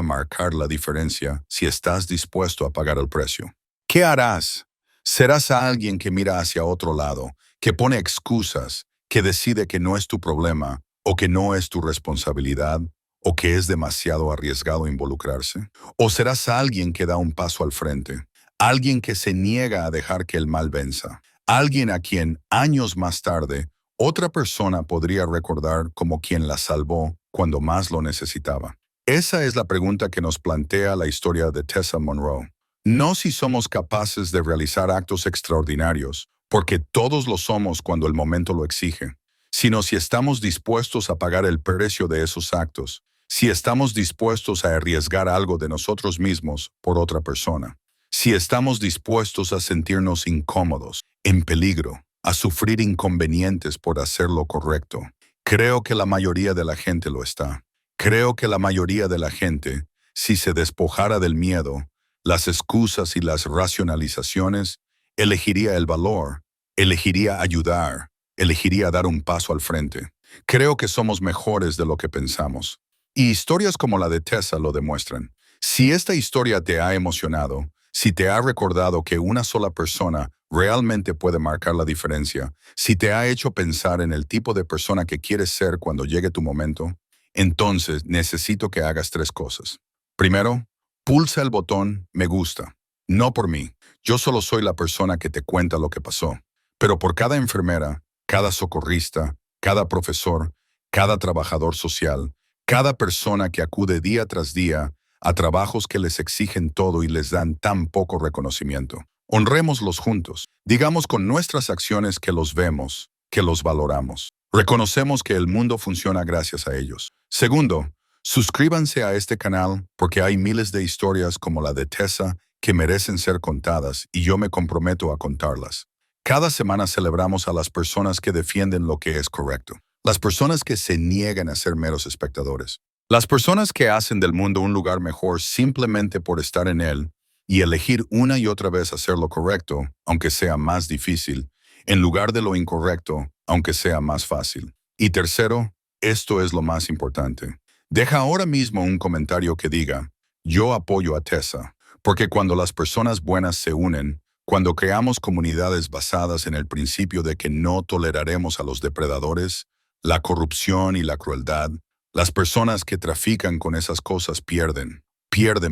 marcar la diferencia si estás dispuesto a pagar el precio. ¿Qué harás? Serás a alguien que mira hacia otro lado, que pone excusas, que decide que no es tu problema, o que no es tu responsabilidad, o que es demasiado arriesgado involucrarse. O serás a alguien que da un paso al frente, alguien que se niega a dejar que el mal venza, alguien a quien, años más tarde, otra persona podría recordar como quien la salvó cuando más lo necesitaba. Esa es la pregunta que nos plantea la historia de Tessa Monroe. No si somos capaces de realizar actos extraordinarios, porque todos lo somos cuando el momento lo exige, sino si estamos dispuestos a pagar el precio de esos actos, si estamos dispuestos a arriesgar algo de nosotros mismos por otra persona, si estamos dispuestos a sentirnos incómodos, en peligro, a sufrir inconvenientes por hacer lo correcto. Creo que la mayoría de la gente lo está. Creo que la mayoría de la gente, si se despojara del miedo, las excusas y las racionalizaciones, elegiría el valor, elegiría ayudar, elegiría dar un paso al frente. Creo que somos mejores de lo que pensamos. Y historias como la de Tessa lo demuestran. Si esta historia te ha emocionado, si te ha recordado que una sola persona realmente puede marcar la diferencia, si te ha hecho pensar en el tipo de persona que quieres ser cuando llegue tu momento, entonces necesito que hagas 3 cosas. Primero, pulsa el botón me gusta. No por mí. Yo solo soy la persona que te cuenta lo que pasó. Pero por cada enfermera, cada socorrista, cada profesor, cada trabajador social, cada persona que acude día tras día a trabajos que les exigen todo y les dan tan poco reconocimiento. Honrémoslos juntos. Digamos con nuestras acciones que los vemos, que los valoramos. Reconocemos que el mundo funciona gracias a ellos. Segundo, Suscríbanse a este canal porque hay miles de historias como la de Tessa que merecen ser contadas y yo me comprometo a contarlas. Cada semana celebramos a las personas que defienden lo que es correcto, las personas que se niegan a ser meros espectadores, las personas que hacen del mundo un lugar mejor simplemente por estar en él y elegir una y otra vez hacer lo correcto, aunque sea más difícil, en lugar de lo incorrecto, aunque sea más fácil. Y tercero, esto es lo más importante. Deja ahora mismo un comentario que diga, yo apoyo a Tessa, porque cuando las personas buenas se unen, cuando creamos comunidades basadas en el principio de que no toleraremos a los depredadores, la corrupción y la crueldad, las personas que trafican con esas cosas pierden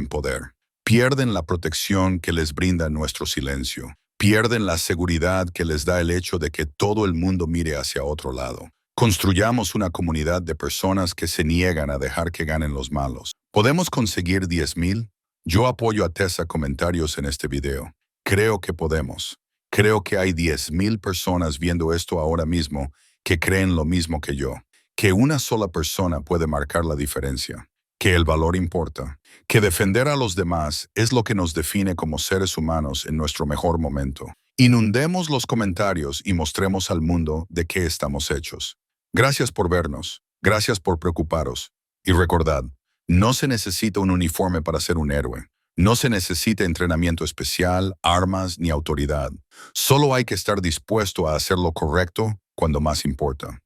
poder, pierden la protección que les brinda nuestro silencio, pierden la seguridad que les da el hecho de que todo el mundo mire hacia otro lado. Construyamos una comunidad de personas que se niegan a dejar que ganen los malos. ¿Podemos conseguir 10,000? Yo apoyo a Tessa comentarios en este video. Creo que podemos. Creo que hay 10,000 personas viendo esto ahora mismo que creen lo mismo que yo. Que una sola persona puede marcar la diferencia. Que el valor importa. Que defender a los demás es lo que nos define como seres humanos en nuestro mejor momento. Inundemos los comentarios y mostremos al mundo de qué estamos hechos. Gracias por vernos, gracias por preocuparos. Y recordad, no se necesita un uniforme para ser un héroe. No se necesita entrenamiento especial, armas ni autoridad. Solo hay que estar dispuesto a hacer lo correcto cuando más importa.